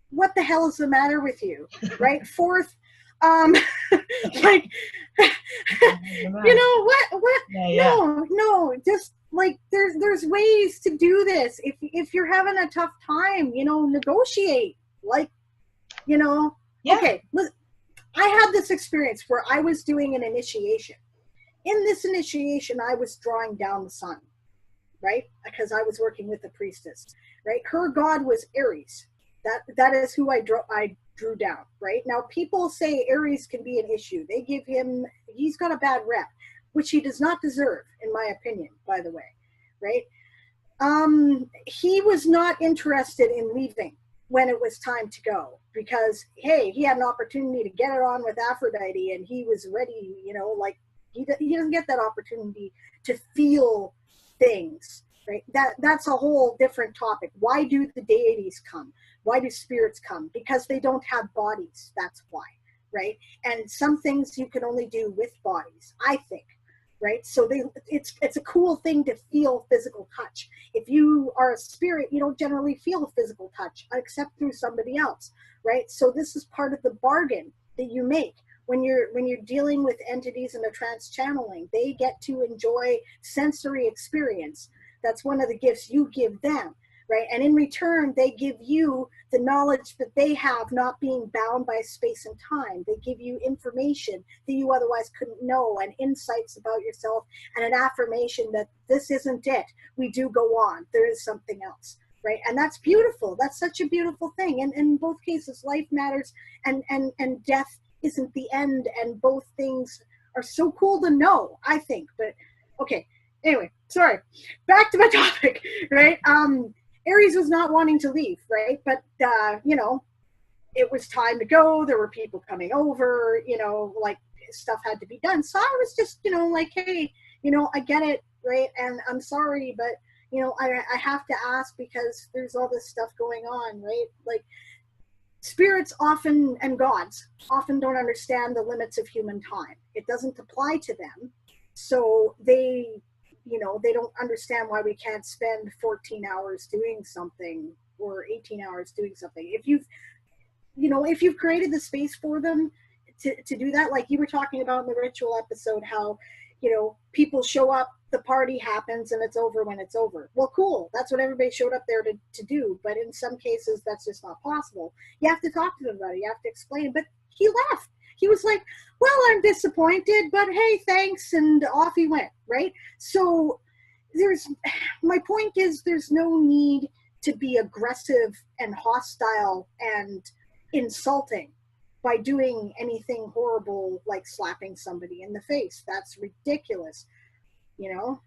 Speaker 2: what the hell is the matter with you, right? Fourth, like, you know, what? Yeah. No, just like there's ways to do this. If you're having a tough time, you know, negotiate, like, you know. Yeah. Okay, I had this experience where I was doing an initiation. In this initiation, I was drawing down the sun, right? Because I was working with the priestess, right? Her god was Aries. That is who I drew down, right? Now, people say Aries can be an issue. They give him, he's got a bad rep, which he does not deserve, in my opinion, by the way, right? He was not interested in leaving when it was time to go because, hey, he had an opportunity to get it on with Aphrodite and he was ready, you know, like he doesn't get that opportunity to feel things, right? That's a whole different topic. Why do the deities come? Why do spirits come? Because they don't have bodies. That's why, right? And some things you can only do with bodies, I think, right? So it's a cool thing to feel physical touch. If you are a spirit, you don't generally feel physical touch except through somebody else, right? So this is part of the bargain that you make when you're dealing with entities in a trance channeling. They get to enjoy sensory experience. That's one of the gifts you give them, right? And in return, they give you the knowledge that they have, not being bound by space and time. They give you information that you otherwise couldn't know, and insights about yourself, and an affirmation that this isn't it. We do go on. There is something else, right? And that's beautiful. That's such a beautiful thing. And in both cases, life matters, and death isn't the end. And both things are so cool to know, I think. But okay. Anyway, sorry. Back to my topic, right? Aries was not wanting to leave, right? But, you know, it was time to go. There were people coming over, you know, like stuff had to be done. So I was just, you know, like, hey, you know, I get it, right? And I'm sorry, but, you know, I have to ask because there's all this stuff going on, right? Like spirits often, and gods often don't understand the limits of human time. It doesn't apply to them. So they, you know, they don't understand why we can't spend 14 hours doing something or 18 hours doing something. If you've created the space for them to do that, like you were talking about in the ritual episode, how, you know, people show up, the party happens, and it's over when it's over. Well, cool. That's what everybody showed up there to do. But in some cases, that's just not possible. You have to talk to them about it. You have to explain. But he left. He was like, well, I'm disappointed, but hey, thanks, and off he went, right? So my point is there's no need to be aggressive and hostile and insulting, by doing anything horrible like slapping somebody in the face. That's ridiculous. You know,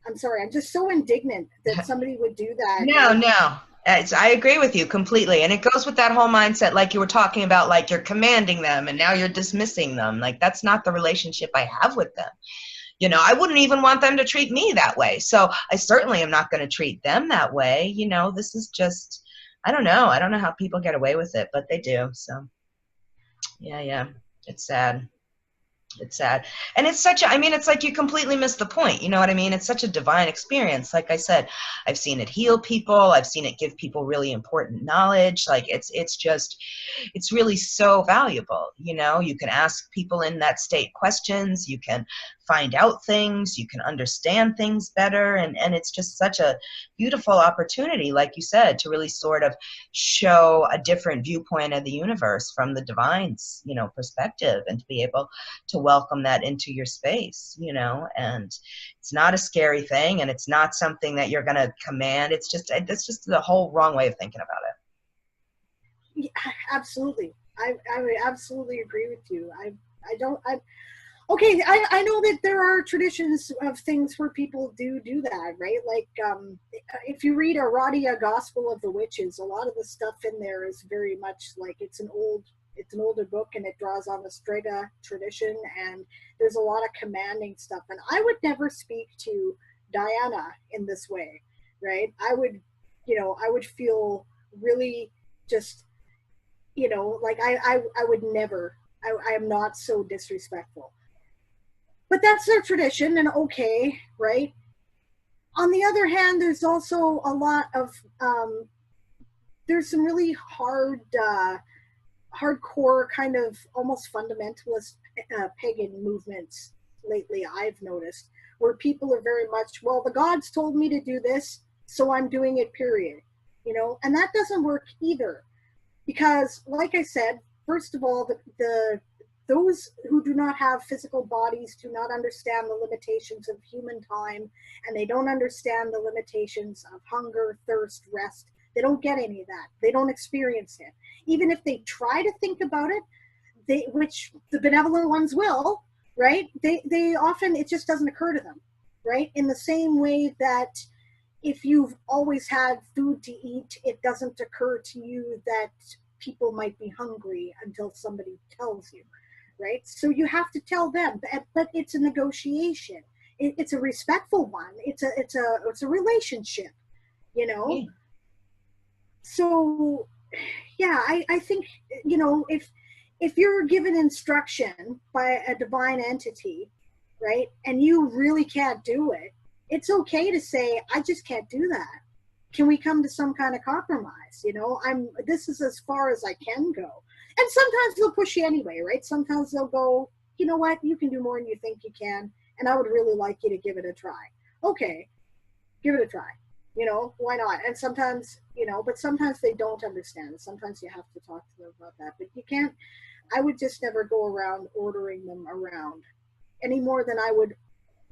Speaker 2: I'm sorry, I'm just so indignant that somebody would do that.
Speaker 1: No. I agree with you completely. And it goes with that whole mindset, like you were talking about, like you're commanding them and now you're dismissing them. Like, that's not the relationship I have with them. You know, I wouldn't even want them to treat me that way. So I certainly am not going to treat them that way. You know, this is just, I don't know. I don't know how people get away with it, but they do. So, yeah, it's sad. It's sad. And it's such a, I mean, it's like you completely missed the point. You know what I mean? It's such a divine experience. Like I said, I've seen it heal people. I've seen it give people really important knowledge. Like it's just, it's really so valuable. You know, you can ask people in that state questions. You can find out things. You can understand things better. And it's just such a beautiful opportunity, like you said, to really sort of show a different viewpoint of the universe from the divine's, you know, perspective, and to be able to welcome that into your space, you know. And it's not a scary thing, and it's not something that you're going to command. It's just the whole wrong way of thinking about it.
Speaker 2: Yeah, absolutely. I would absolutely agree with you. Okay, I know that there are traditions of things where people do that, right? Like, if you read Aradia, Gospel of the Witches, a lot of the stuff in there is very much like it's an older book, and it draws on the Strega tradition, and there's a lot of commanding stuff. And I would never speak to Diana in this way, right? I would feel really just, you know, like I would never, I am not so disrespectful. But that's their tradition, and okay, right? On the other hand, there's also a lot of, there's some really hardcore kind of almost fundamentalist pagan movements lately, I've noticed, where people are very much, well, the gods told me to do this, so I'm doing it, period. You know, and that doesn't work either. Because, like I said, first of all, those who do not have physical bodies do not understand the limitations of human time, and they don't understand the limitations of hunger, thirst, rest. They don't get any of that. They don't experience it. Even if they try to think about it, which the benevolent ones will, right? They often, it just doesn't occur to them, right? In the same way that if you've always had food to eat, it doesn't occur to you that people might be hungry until somebody tells you. Right? So you have to tell them, but it's a negotiation. It's a respectful one. It's a relationship, you know? Yeah. So, yeah, I think, you know, if you're given instruction by a divine entity, right, and you really can't do it, it's okay to say, I just can't do that. Can we come to some kind of compromise? You know, this is as far as I can go. And sometimes they'll push you anyway, right? Sometimes they'll go, you know what, you can do more than you think you can, and I would really like you to give it a try. Okay, give it a try. You know, why not? And sometimes, you know, but sometimes they don't understand. Sometimes you have to talk to them about that. But you can't, I would just never go around ordering them around any more than I would,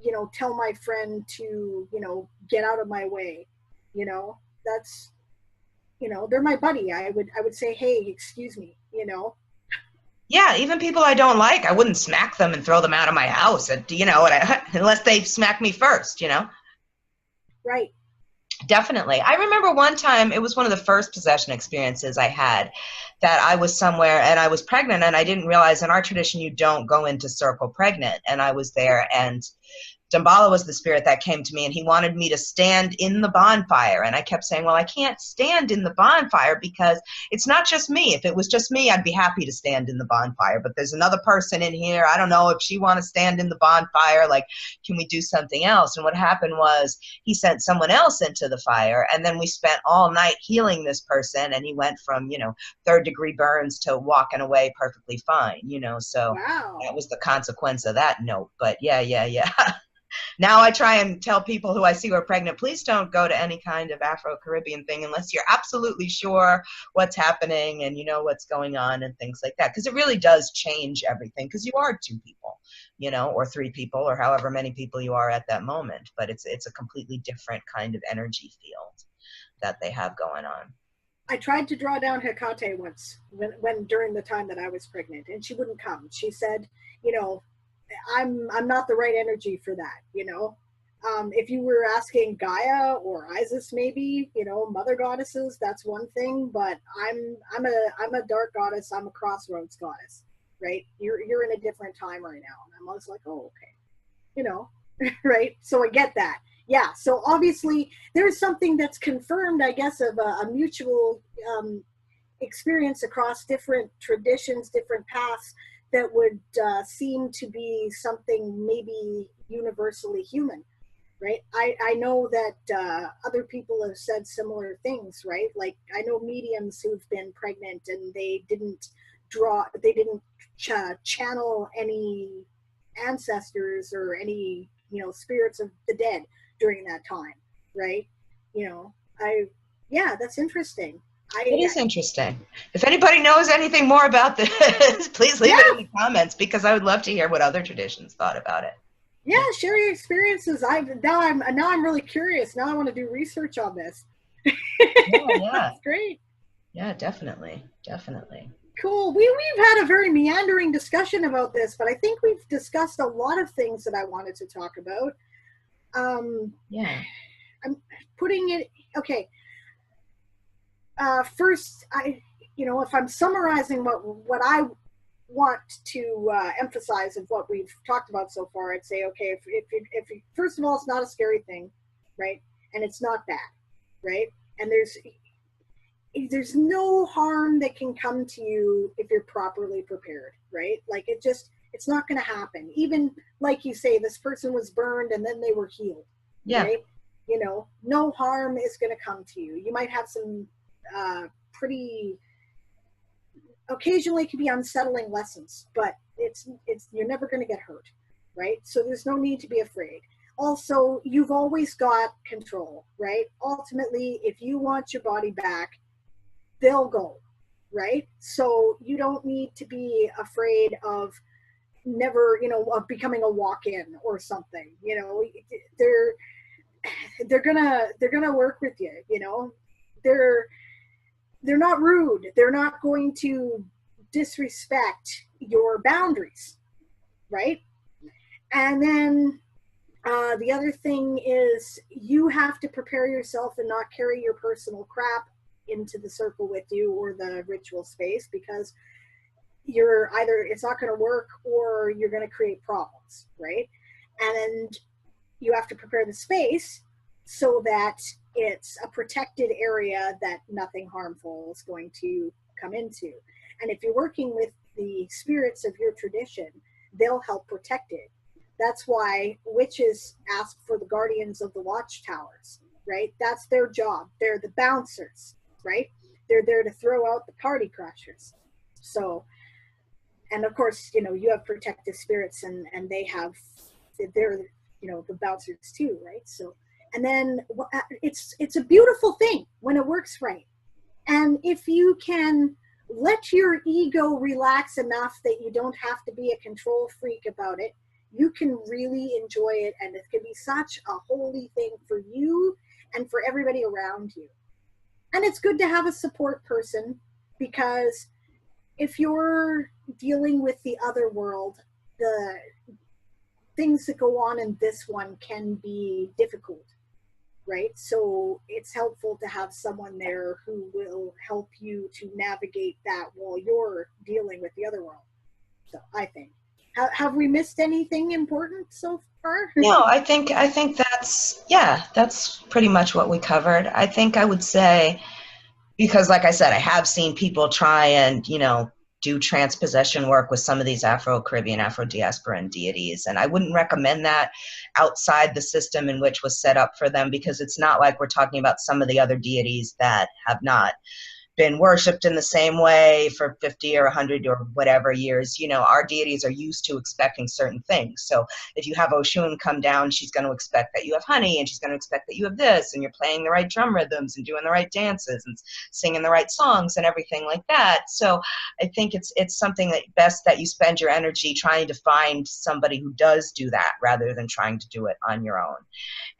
Speaker 2: you know, tell my friend to, you know, get out of my way. You know, that's, you know, they're my buddy. I would say, hey, excuse me, you know.
Speaker 1: Yeah, even people I don't like, I wouldn't smack them and throw them out of my house, and, you know, unless they smack me first, you know.
Speaker 2: Right.
Speaker 1: Definitely. I remember one time, it was one of the first possession experiences I had, that I was somewhere and I was pregnant, and I didn't realize in our tradition you don't go into circle pregnant, and I was there, and Damballa was the spirit that came to me, and he wanted me to stand in the bonfire. And I kept saying, well, I can't stand in the bonfire because it's not just me. If it was just me, I'd be happy to stand in the bonfire. But there's another person in here. I don't know if she wants to stand in the bonfire. Like, can we do something else? And what happened was he sent someone else into the fire. And then we spent all night healing this person. And he went from, you know, 3rd-degree burns to walking away perfectly fine, you know. So
Speaker 2: wow.
Speaker 1: That was the consequence of that note. But yeah. Now I try and tell people who I see who are pregnant, please don't go to any kind of Afro-Caribbean thing unless you're absolutely sure what's happening and you know what's going on and things like that. Because it really does change everything, because you are 2 people, you know, or 3 people, or however many people you are at that moment. But it's a completely different kind of energy field that they have going on.
Speaker 2: I tried to draw down Hecate once when during the time that I was pregnant, and she wouldn't come. She said, you know, I'm not the right energy for that, you know. If you were asking Gaia or Isis, maybe, you know, mother goddesses, that's one thing. But I'm a dark goddess. I'm a crossroads goddess, right? You're in a different time right now, and I'm always like, oh, okay, you know, right? So I get that. Yeah. So obviously there's something that's confirmed, I guess, of a mutual experience across different traditions, different paths that would seem to be something maybe universally human, right? I know that other people have said similar things, right? Like I know mediums who've been pregnant and they didn't channel any ancestors or any, you know, spirits of the dead during that time, right? You know, yeah, that's interesting.
Speaker 1: It is interesting. If anybody knows anything more about this, please leave it in the comments, because I would love to hear what other traditions thought about it.
Speaker 2: Yeah, share your experiences. Now I'm really curious. Now I want to do research on this.
Speaker 1: Yeah.
Speaker 2: That's great.
Speaker 1: Yeah, definitely. Definitely.
Speaker 2: Cool. We've had a very meandering discussion about this, but I think we've discussed a lot of things that I wanted to talk about.
Speaker 1: Yeah.
Speaker 2: I'm putting it, okay. First, if I'm summarizing what I want to emphasize of what we've talked about so far, I'd say, okay, if first of all, it's not a scary thing, right? And it's not bad, right? And there's no harm that can come to you if you're properly prepared, right? Like it's not going to happen. Even like you say, this person was burned and then they were healed, right? You know, no harm is going to come to you. You might have some occasionally it can be unsettling lessons, but you're never going to get hurt, right? So there's no need to be afraid. Also, you've always got control, right? Ultimately, if you want your body back, they'll go, right? So you don't need to be afraid of of becoming a walk-in or something. You know, they're gonna work with you. You know, they're not rude. They're not going to disrespect your boundaries, right? And then the other thing is you have to prepare yourself and not carry your personal crap into the circle with you or the ritual space, because it's not going to work or you're going to create problems, right? And you have to prepare the space so that it's a protected area that nothing harmful is going to come into. And if you're working with the spirits of your tradition, they'll help protect it. That's why witches ask for the guardians of the watchtowers, right? That's their job. They're the bouncers, right? They're there to throw out the party crashers. So, and of course, you have protective spirits and they're, the bouncers too, right? So, and then it's a beautiful thing when it works right. And if you can let your ego relax enough that you don't have to be a control freak about it, you can really enjoy it, and it can be such a holy thing for you and for everybody around you. And it's good to have a support person, because if you're dealing with the other world, the things that go on in this one can be difficult, right? So it's helpful to have someone there who will help you to navigate that while you're dealing with the other world. So I think. Have we missed anything important so far?
Speaker 1: No, I think that's pretty much what we covered. I think I would say, because like I said, I have seen people try and, do trance possession work with some of these Afro-Caribbean, Afro-diasporan deities. And I wouldn't recommend that outside the system in which was set up for them, because it's not like we're talking about some of the other deities that have not been worshipped in the same way for 50 or 100 or whatever years, you know, our deities are used to expecting certain things. So if you have Oshun come down, she's going to expect that you have honey, and she's going to expect that you have this, and you're playing the right drum rhythms and doing the right dances and singing the right songs and everything like that. So I think it's something that best that you spend your energy trying to find somebody who does do that rather than trying to do it on your own.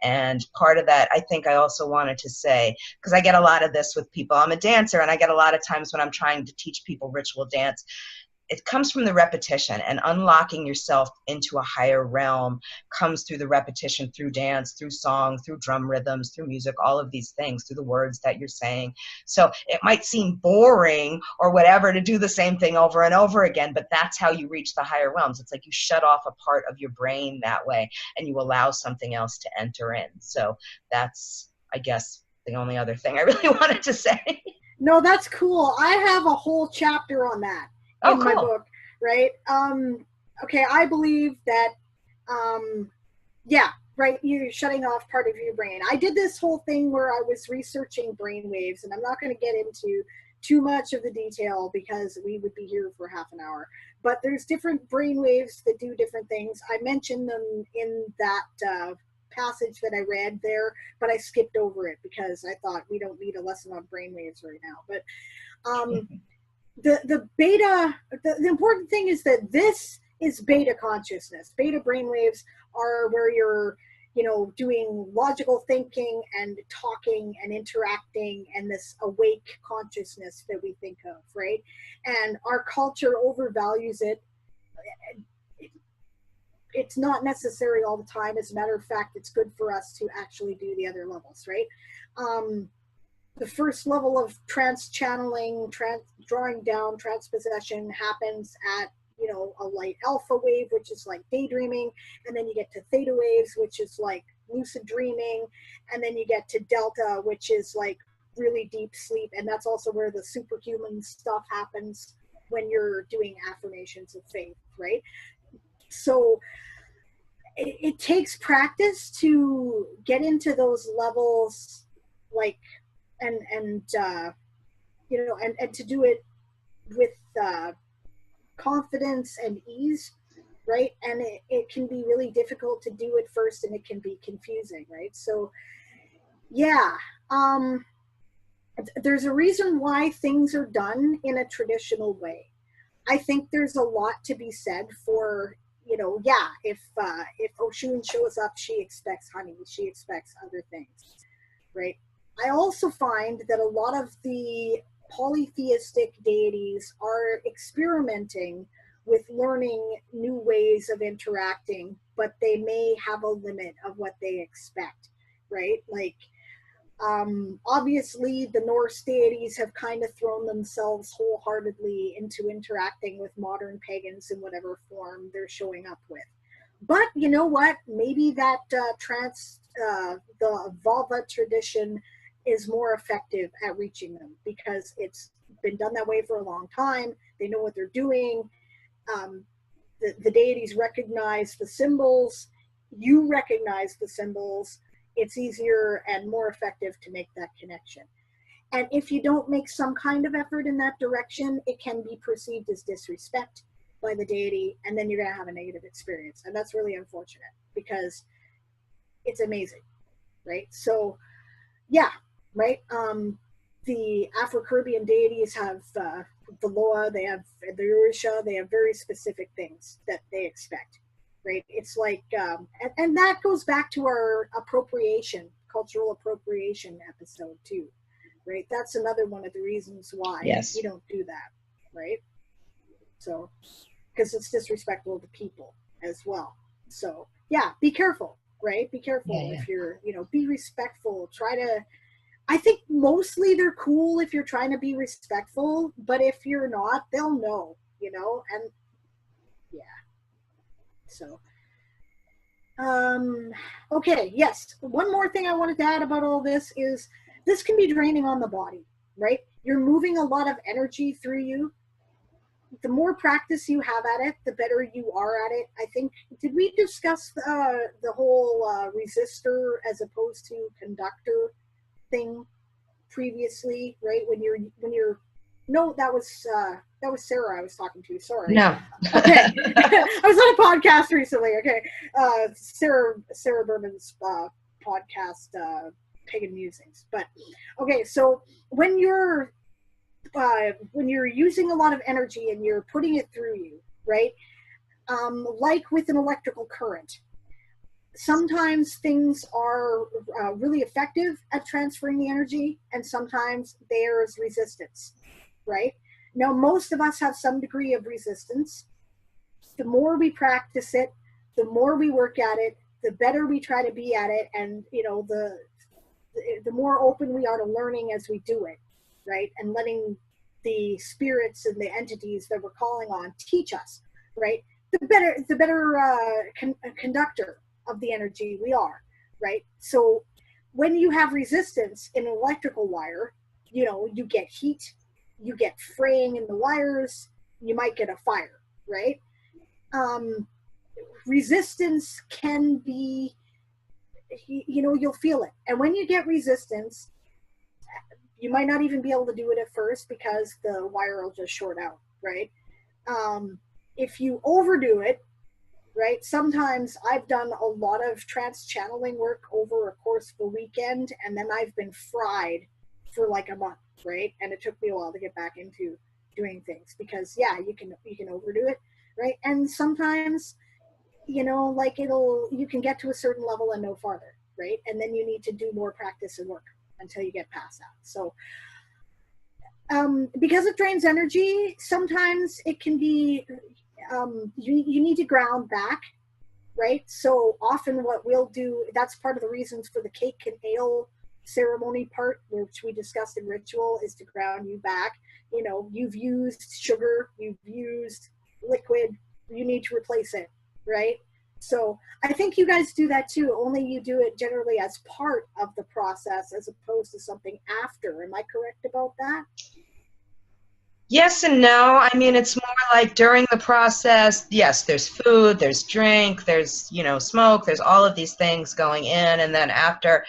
Speaker 1: And part of that, I think I also wanted to say, because I get a lot of this with people, I'm a dancer, and I get a lot of times when I'm trying to teach people ritual dance, it comes from the repetition, and unlocking yourself into a higher realm comes through the repetition, through dance, through song, through drum rhythms, through music, all of these things, through the words that you're saying. So it might seem boring or whatever to do the same thing over and over again, but that's how you reach the higher realms. It's like you shut off a part of your brain that way, and you allow something else to enter in. So that's, I guess, the only other thing I really wanted to say.
Speaker 2: No, that's cool. I have a whole chapter on that in my book, right? Okay, I believe that, yeah, right, you're shutting off part of your brain. I did this whole thing where I was researching brain waves, and I'm not going to get into too much of the detail because we would be here for half an hour. But there's different brain waves that do different things. I mentioned them in that passage that I read there, but I skipped over it because I thought we don't need a lesson on brainwaves right now. But the beta, the important thing is that this is beta consciousness. Beta brainwaves are where you're, you know, doing logical thinking and talking and interacting, and this awake consciousness that we think of, right? And our culture overvalues it. It's not necessary all the time. As a matter of fact, it's good for us to actually do the other levels, right? The first level of trance channeling, drawing down, transpossession happens at, you know, a light alpha wave, which is like daydreaming, and then you get to theta waves, which is like lucid dreaming, and then you get to delta, which is like really deep sleep, and that's also where the superhuman stuff happens when you're doing affirmations of faith, right? So it takes practice to get into those levels, like, and you know, and to do it with confidence and ease, right? And it can be really difficult to do it first, and it can be confusing, right? So yeah, there's a reason why things are done in a traditional way. I think there's a lot to be said for, you know, yeah, if Oshun shows up, she expects honey, she expects other things, right? I also find that a lot of the polytheistic deities are experimenting with learning new ways of interacting, but they may have a limit of what they expect, right? Like, obviously the Norse deities have kind of thrown themselves wholeheartedly into interacting with modern pagans in whatever form they're showing up with. But you know what? Maybe that trance, the Vulva tradition is more effective at reaching them because it's been done that way for a long time. They know what they're doing. The deities recognize the symbols. You recognize the symbols. It's easier and more effective to make that connection. And if you don't make some kind of effort in that direction, it can be perceived as disrespect by the deity, and then you're going to have a negative experience. And that's really unfortunate because it's amazing, right? So, yeah, right? The Afro-Caribbean deities have the Loa, they have the Orisha, they have very specific things that they expect. Right? It's like, and that goes back to our appropriation, cultural appropriation episode too, right? That's another one of the reasons why you don't do that, right? So, because it's disrespectful to people as well. So, yeah, be careful, right? Be careful if you're, you know, be respectful. Try to, I think mostly they're cool if you're trying to be respectful, but if you're not, they'll know, you know, and yeah. So, okay, yes. One more thing I wanted to add about all this is this can be draining on the body, right? You're moving a lot of energy through you. The more practice you have at it, the better you are at it. I think, did we discuss the whole resistor as opposed to conductor thing previously, right? When you're no, that was Sarah I was talking to. Sorry.
Speaker 1: No.
Speaker 2: Okay. I was on a podcast recently. Okay. Sarah Berman's podcast, Pagan Musings. But okay, so when you're using a lot of energy and you're putting it through you, right? Like with an electrical current, sometimes things are really effective at transferring the energy, and sometimes there's resistance, right? Now, most of us have some degree of resistance. The more we practice it, the more we work at it, the better we try to be at it, and the more open we are to learning as we do it, right? And letting the spirits and the entities that we're calling on teach us, right? The better conductor of the energy we are, right? So when you have resistance in an electrical wire, you get heat, you get fraying in the wires, you might get a fire, right? Resistance can be, you'll feel it. And when you get resistance, you might not even be able to do it at first because the wire will just short out, right? If you overdo it, right? Sometimes I've done a lot of trance channeling work over a course of a weekend, and then I've been fried for like a month, right? And it took me a while to get back into doing things because, yeah, you can overdo it, right? And sometimes, you can get to a certain level and no farther, right? And then you need to do more practice and work until you get past that. So because it drains energy, sometimes it can be, you need to ground back, right? So often what we'll do, that's part of the reasons for the cake and ale ceremony part, which we discussed in ritual, is to ground you back. You've used sugar, you've used liquid, you need to replace it, right? So I think you guys do that too, only you do it generally as part of the process as opposed to something after. Am I correct about that?
Speaker 1: Yes and no. I mean, it's more like during the process, yes, there's food, there's drink, there's, smoke, there's all of these things going in, and then after.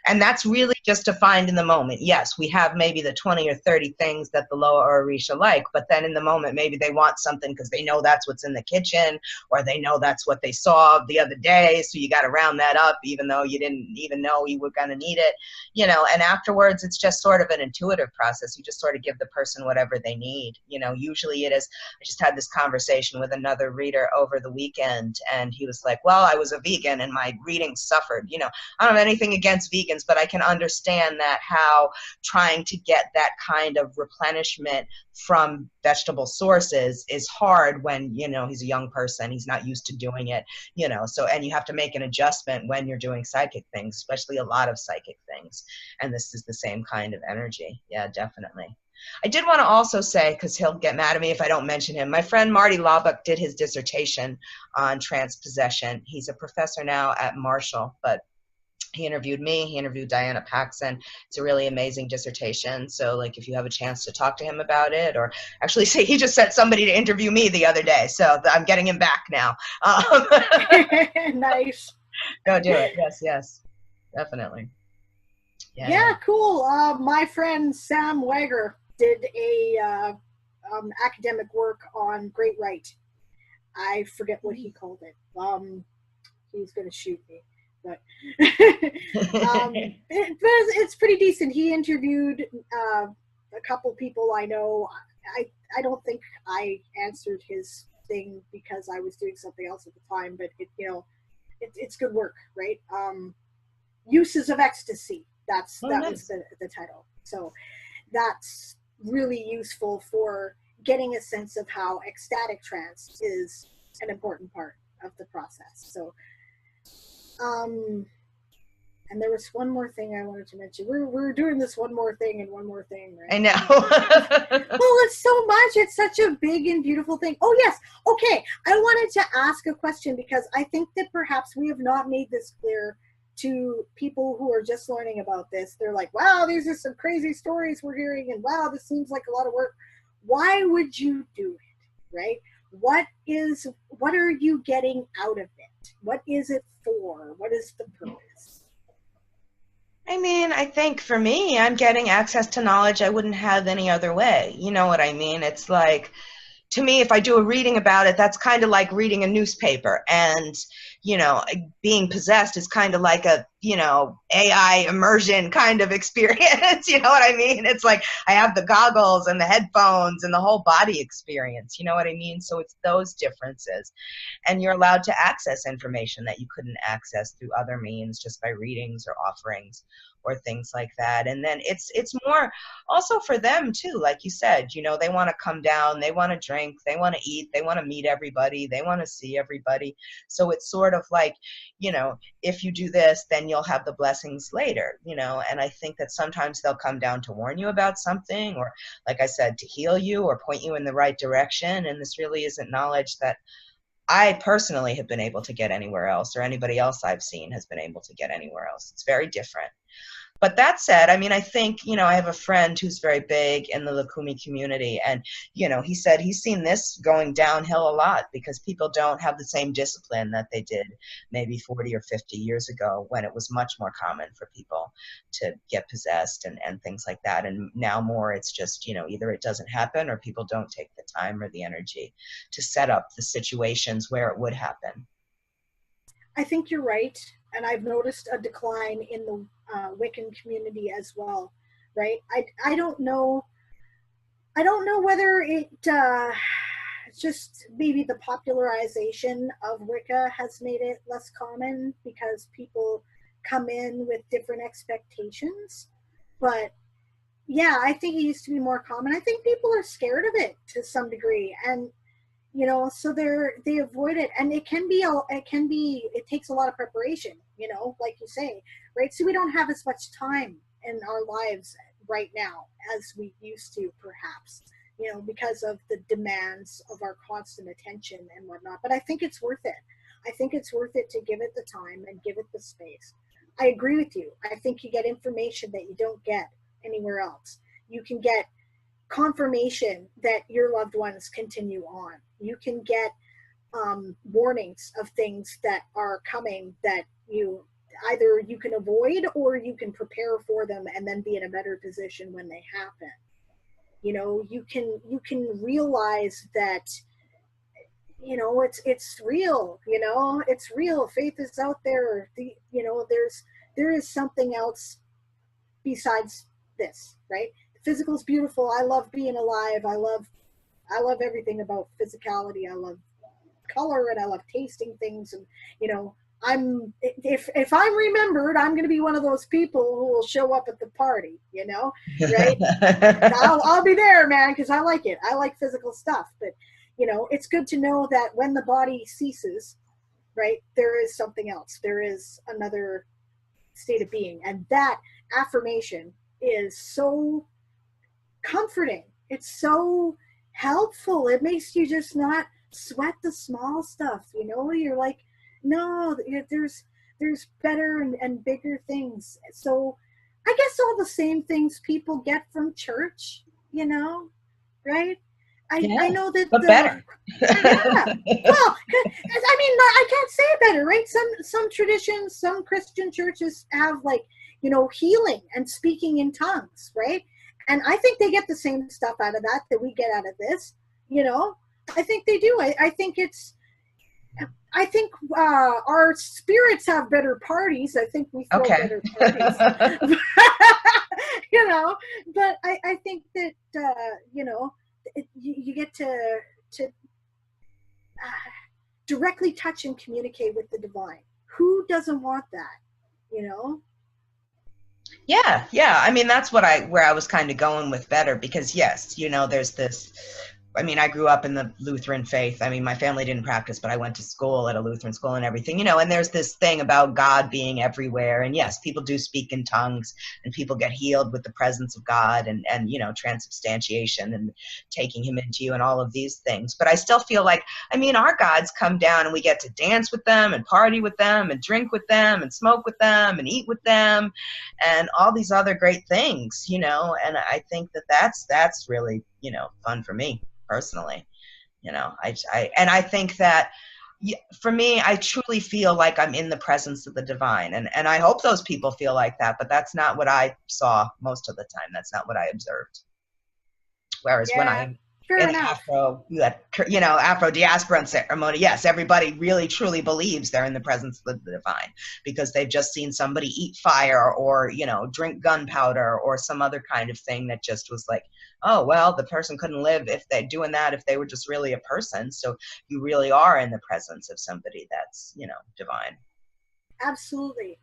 Speaker 1: And that's really just defined in the moment. Yes, we have maybe the 20 or 30 things that the lower Orisha like, but then in the moment, maybe they want something because they know that's what's in the kitchen, or they know that's what they saw the other day. So you got to round that up, even though you didn't even know you were going to need it, and afterwards, it's just sort of an intuitive process. You just sort of give the person whatever they need. Usually it is. I just had this conversation with another reader over the weekend, and he was like, well, I was a vegan and my reading suffered. I don't have anything against vegans, but I can understand that how trying to get that kind of replenishment from vegetable sources is hard when, he's a young person, he's not used to doing it, so, and you have to make an adjustment when you're doing psychic things, especially a lot of psychic things. And this is the same kind of energy. Yeah, definitely. I did want to also say, because he'll get mad at me if I don't mention him, my friend Marty Laubach did his dissertation on trance possession. He's a professor now at Marshall, but he interviewed me, he interviewed Diana Paxson. It's a really amazing dissertation. So like if you have a chance to talk to him about it, or actually say he just sent somebody to interview me the other day. So I'm getting him back now.
Speaker 2: Nice.
Speaker 1: Go do it. Yes, definitely.
Speaker 2: Yeah, cool. My friend Sam Wager did a academic work on Great Rite. I forget what he called it. He's going to shoot me. But it's pretty decent. He interviewed a couple people I know. I don't think I answered his thing because I was doing something else at the time, but it's good work, right? Uses of ecstasy. That was the title. So that's really useful for getting a sense of how ecstatic trance is an important part of the process. So and there was one more thing I wanted to mention. We're doing this one more thing and one more thing, right?
Speaker 1: I know.
Speaker 2: Well, it's so much. It's such a big and beautiful thing. Oh, yes. Okay. I wanted to ask a question because I think that perhaps we have not made this clear to people who are just learning about this. They're like, wow, these are some crazy stories we're hearing, and wow, this seems like a lot of work. Why would you do it, right? What are you getting out of it? What is it for? What is the purpose?
Speaker 1: I mean, I think for me, I'm getting access to knowledge I wouldn't have any other way. You know what I mean? It's like, to me, if I do a reading about it, that's kind of like reading a newspaper. And, you know, being possessed is kind of like a, you know, AI immersion kind of experience. You know what I mean? It's like I have the goggles and the headphones and the whole body experience. You know what I mean? So it's those differences. And you're allowed to access information that you couldn't access through other means, just by readings or offerings or things like that. And then it's more also for them too, like you said, you know, they want to come down, they want to drink, they want to eat, they want to meet everybody, they want to see everybody. So it's sort of like, you know, if you do this, then you'll have the blessings later, you know. And I think that sometimes they'll come down to warn you about something, or like I said, to heal you or point you in the right direction. And this really isn't knowledge that I personally have been able to get anywhere else, or anybody else I've seen has been able to get anywhere else. It's very different. But that said, I mean, I think, you know, I have a friend who's very big in the Lukumi community, and, you know, he said he's seen this going downhill a lot because people don't have the same discipline that they did maybe 40 or 50 years ago, when it was much more common for people to get possessed and things like that. And now more, it's just, you know, either it doesn't happen or people don't take the time or the energy to set up the situations where it would happen.
Speaker 2: I think you're right. And I've noticed a decline in the Wiccan community as well, right? I don't know whether it just maybe the popularization of Wicca has made it less common because people come in with different expectations. But yeah, I think it used to be more common. I think people are scared of it to some degree, and you know, so they avoid it. And it takes a lot of preparation, you know, like you say, right? So we don't have as much time in our lives right now as we used to, perhaps, you know, because of the demands of our constant attention and whatnot. But I think it's worth it. I think it's worth it to give it the time and give it the space. I agree with you. I think you get information that you don't get anywhere else. You can get confirmation that your loved ones continue on. You can get warnings of things that are coming that you either you can avoid or you can prepare for them and then be in a better position when they happen. You know, you can realize that, you know, it's real, you know, it's real. Faith is out there. You know, there is something else besides this, right? Physical is beautiful. I love being alive. I love everything about physicality. I love color and I love tasting things. And, you know, if I'm remembered, I'm going to be one of those people who will show up at the party, you know, right? I'll be there, man, because I like it. I like physical stuff. But, you know, it's good to know that when the body ceases, right, there is something else. There is another state of being. And that affirmation is so comforting. It's so helpful. It makes you just not sweat the small stuff, you know. You're like, no, there's better and bigger things. So I guess all the same things people get from church, you know, right? I know that,
Speaker 1: but better.
Speaker 2: Yeah. Well, I mean, I can't say it better, right? Some traditions, some Christian churches have, like, you know, healing and speaking in tongues, right? And I think they get the same stuff out of that we get out of this, you know. I think they do. I think our spirits have better parties. I think we throw better parties. You know, but I think that, you know, you get to directly touch and communicate with the divine. Who doesn't want that, you know?
Speaker 1: Yeah. I mean, that's where I was kind of going with better, because yes, you know, there's this, I mean, I grew up in the Lutheran faith. I mean, my family didn't practice, but I went to school at a Lutheran school and everything, you know, and there's this thing about God being everywhere. And yes, people do speak in tongues and people get healed with the presence of God and you know, transubstantiation and taking him into you and all of these things. But I still feel like, I mean, our gods come down and we get to dance with them and party with them and drink with them and smoke with them and eat with them and all these other great things, you know, and I think that that's really, you know, fun for me personally. You know, I think that for me, I truly feel like I'm in the presence of the divine. And I hope those people feel like that, but that's not what I saw most of the time. That's not what I observed. Whereas when
Speaker 2: Yeah,
Speaker 1: I'm
Speaker 2: fair
Speaker 1: in an
Speaker 2: enough.
Speaker 1: Afro diaspora ceremony, yes, everybody really truly believes they're in the presence of the divine because they've just seen somebody eat fire or, drink gunpowder or some other kind of thing that just was like, oh, well, the person couldn't live if they're doing that, if they were just really a person. So you really are in the presence of somebody that's, divine.
Speaker 2: Absolutely.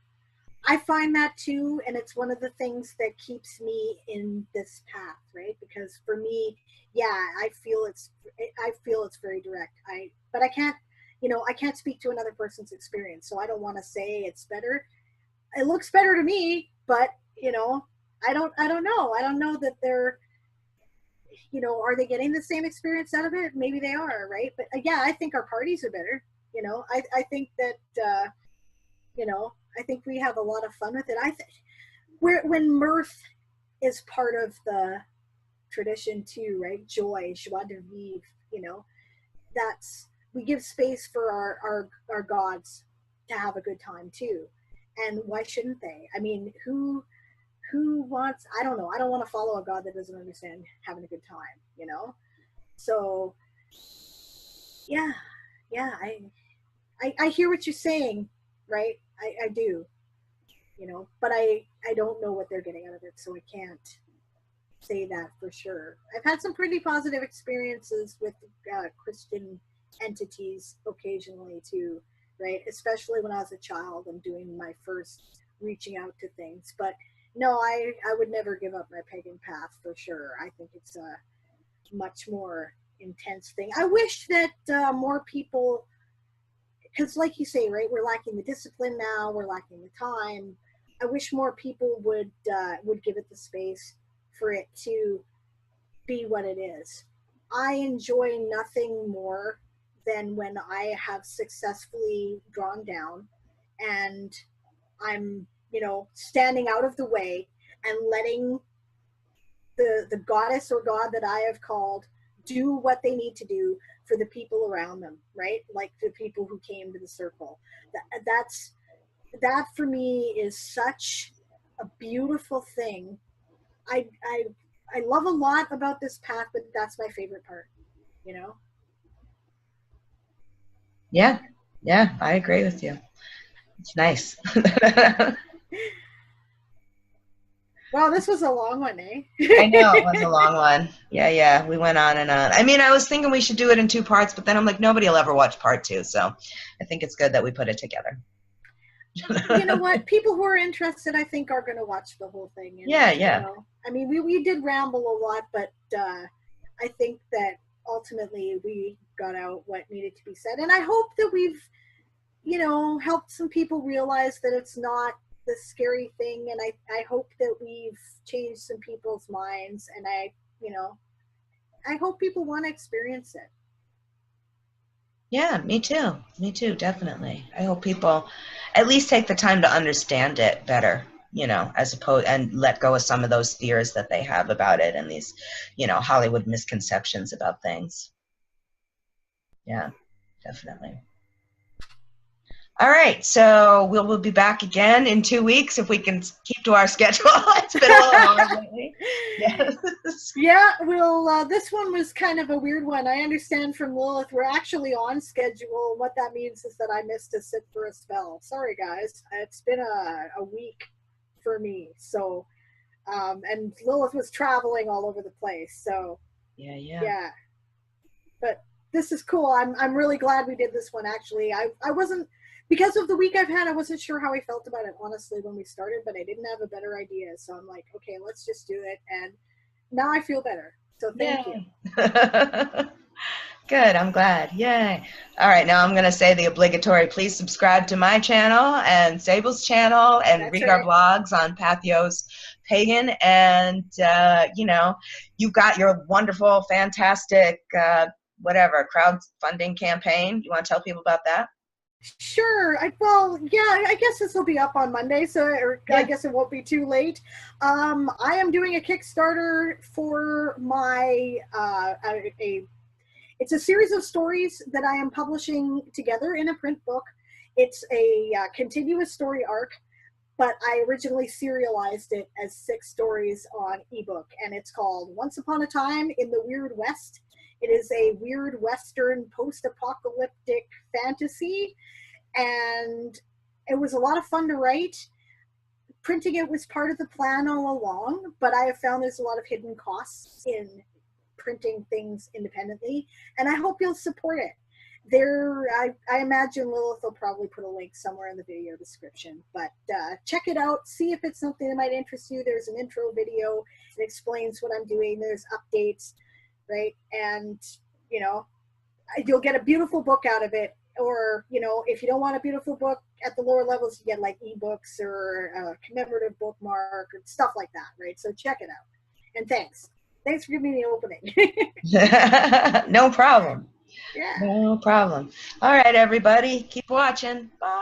Speaker 2: I find that too, and it's one of the things that keeps me in this path, right? Because for me, yeah, I feel it's very direct. But I can't, I can't speak to another person's experience, so I don't want to say it's better. It looks better to me, but I don't know. I don't know that they're, are they getting the same experience out of it? Maybe they are, right? But yeah, I think our parties are better. I think that. I think we have a lot of fun with it. When mirth is part of the tradition too, right? Joy, joie de vivre, we give space for our gods to have a good time too. And why shouldn't they? I mean, who wants, I don't know. I don't want to follow a god that doesn't understand having a good time, So yeah, I hear what you're saying, right? I do, but I don't know what they're getting out of it, so I can't say that for sure. I've had some pretty positive experiences with Christian entities occasionally too, right? Especially when I was a child and doing my first reaching out to things. But no, I would never give up my pagan path for sure. I think it's a much more intense thing. I wish that more people, because like you say, right, we're lacking the discipline now, we're lacking the time. I wish more people would give it the space for it to be what it is. I enjoy nothing more than when I have successfully drawn down and I'm, standing out of the way and letting the goddess or god that I have called do what they need to do for the people around them, right? Like the people who came to the circle. That for me is such a beautiful thing. I love a lot about this path, but that's my favorite part.
Speaker 1: Yeah, I agree with you. It's nice.
Speaker 2: Wow, this was a long one, eh?
Speaker 1: I know, it was a long one. Yeah, we went on and on. I mean, I was thinking we should do it in 2 parts, but then I'm like, nobody will ever watch part 2, so I think it's good that we put it together.
Speaker 2: You know what? People who are interested, I think, are going to watch the whole thing. And,
Speaker 1: Yeah.
Speaker 2: I mean, we did ramble a lot, but I think that ultimately we got out what needed to be said. And I hope that we've, helped some people realize that it's not the scary thing. And I hope that we've changed some people's minds. And I hope people want to experience it.
Speaker 1: Yeah, me too, definitely. I hope people at least take the time to understand it better, as opposed, and let go of some of those fears that they have about it and these, Hollywood misconceptions about things. Yeah, definitely. All right, so we'll be back again in 2 weeks if we can keep to our schedule. It's been a little hard lately. Yes.
Speaker 2: Yeah, well, this one was kind of a weird one. I understand from Lilith we're actually on schedule. What that means is that I missed a sit for a spell. Sorry, guys. It's been a week for me. So, and Lilith was traveling all over the place. So, yeah. But this is cool. I'm really glad we did this one. Actually, I wasn't. Because of the week I've had, I wasn't sure how I felt about it, honestly, when we started, but I didn't have a better idea. So I'm like, okay, let's just do it. And now I feel better. So thank you.
Speaker 1: Good, I'm glad. Yay. All right, now I'm going to say the obligatory, please subscribe to my channel and Sable's channel and read our blogs on Pathos Pagan. And, you've got your wonderful, fantastic, crowdfunding campaign. You want to tell people about that?
Speaker 2: Sure. I guess this will be up on Monday, I guess it won't be too late. I am doing a Kickstarter for my It's a series of stories that I am publishing together in a print book. It's a continuous story arc, but I originally serialized it as 6 stories on ebook, and it's called Once Upon a Time in the Weird West. It is a weird Western post-apocalyptic fantasy, and it was a lot of fun to write. Printing it was part of the plan all along, but I have found there's a lot of hidden costs in printing things independently, and I hope you'll support it. I imagine Lilith will probably put a link somewhere in the video description, but check it out, see if it's something that might interest you. There's an intro video that explains what I'm doing. There's updates, right? And, you know, you'll get a beautiful book out of it. Or, you know, if you don't want a beautiful book at the lower levels, you get like ebooks or a commemorative bookmark or stuff like that, right? So check it out. And thanks. Thanks for giving me the opening.
Speaker 1: No problem.
Speaker 2: Yeah.
Speaker 1: No problem. All right, everybody. Keep watching. Bye.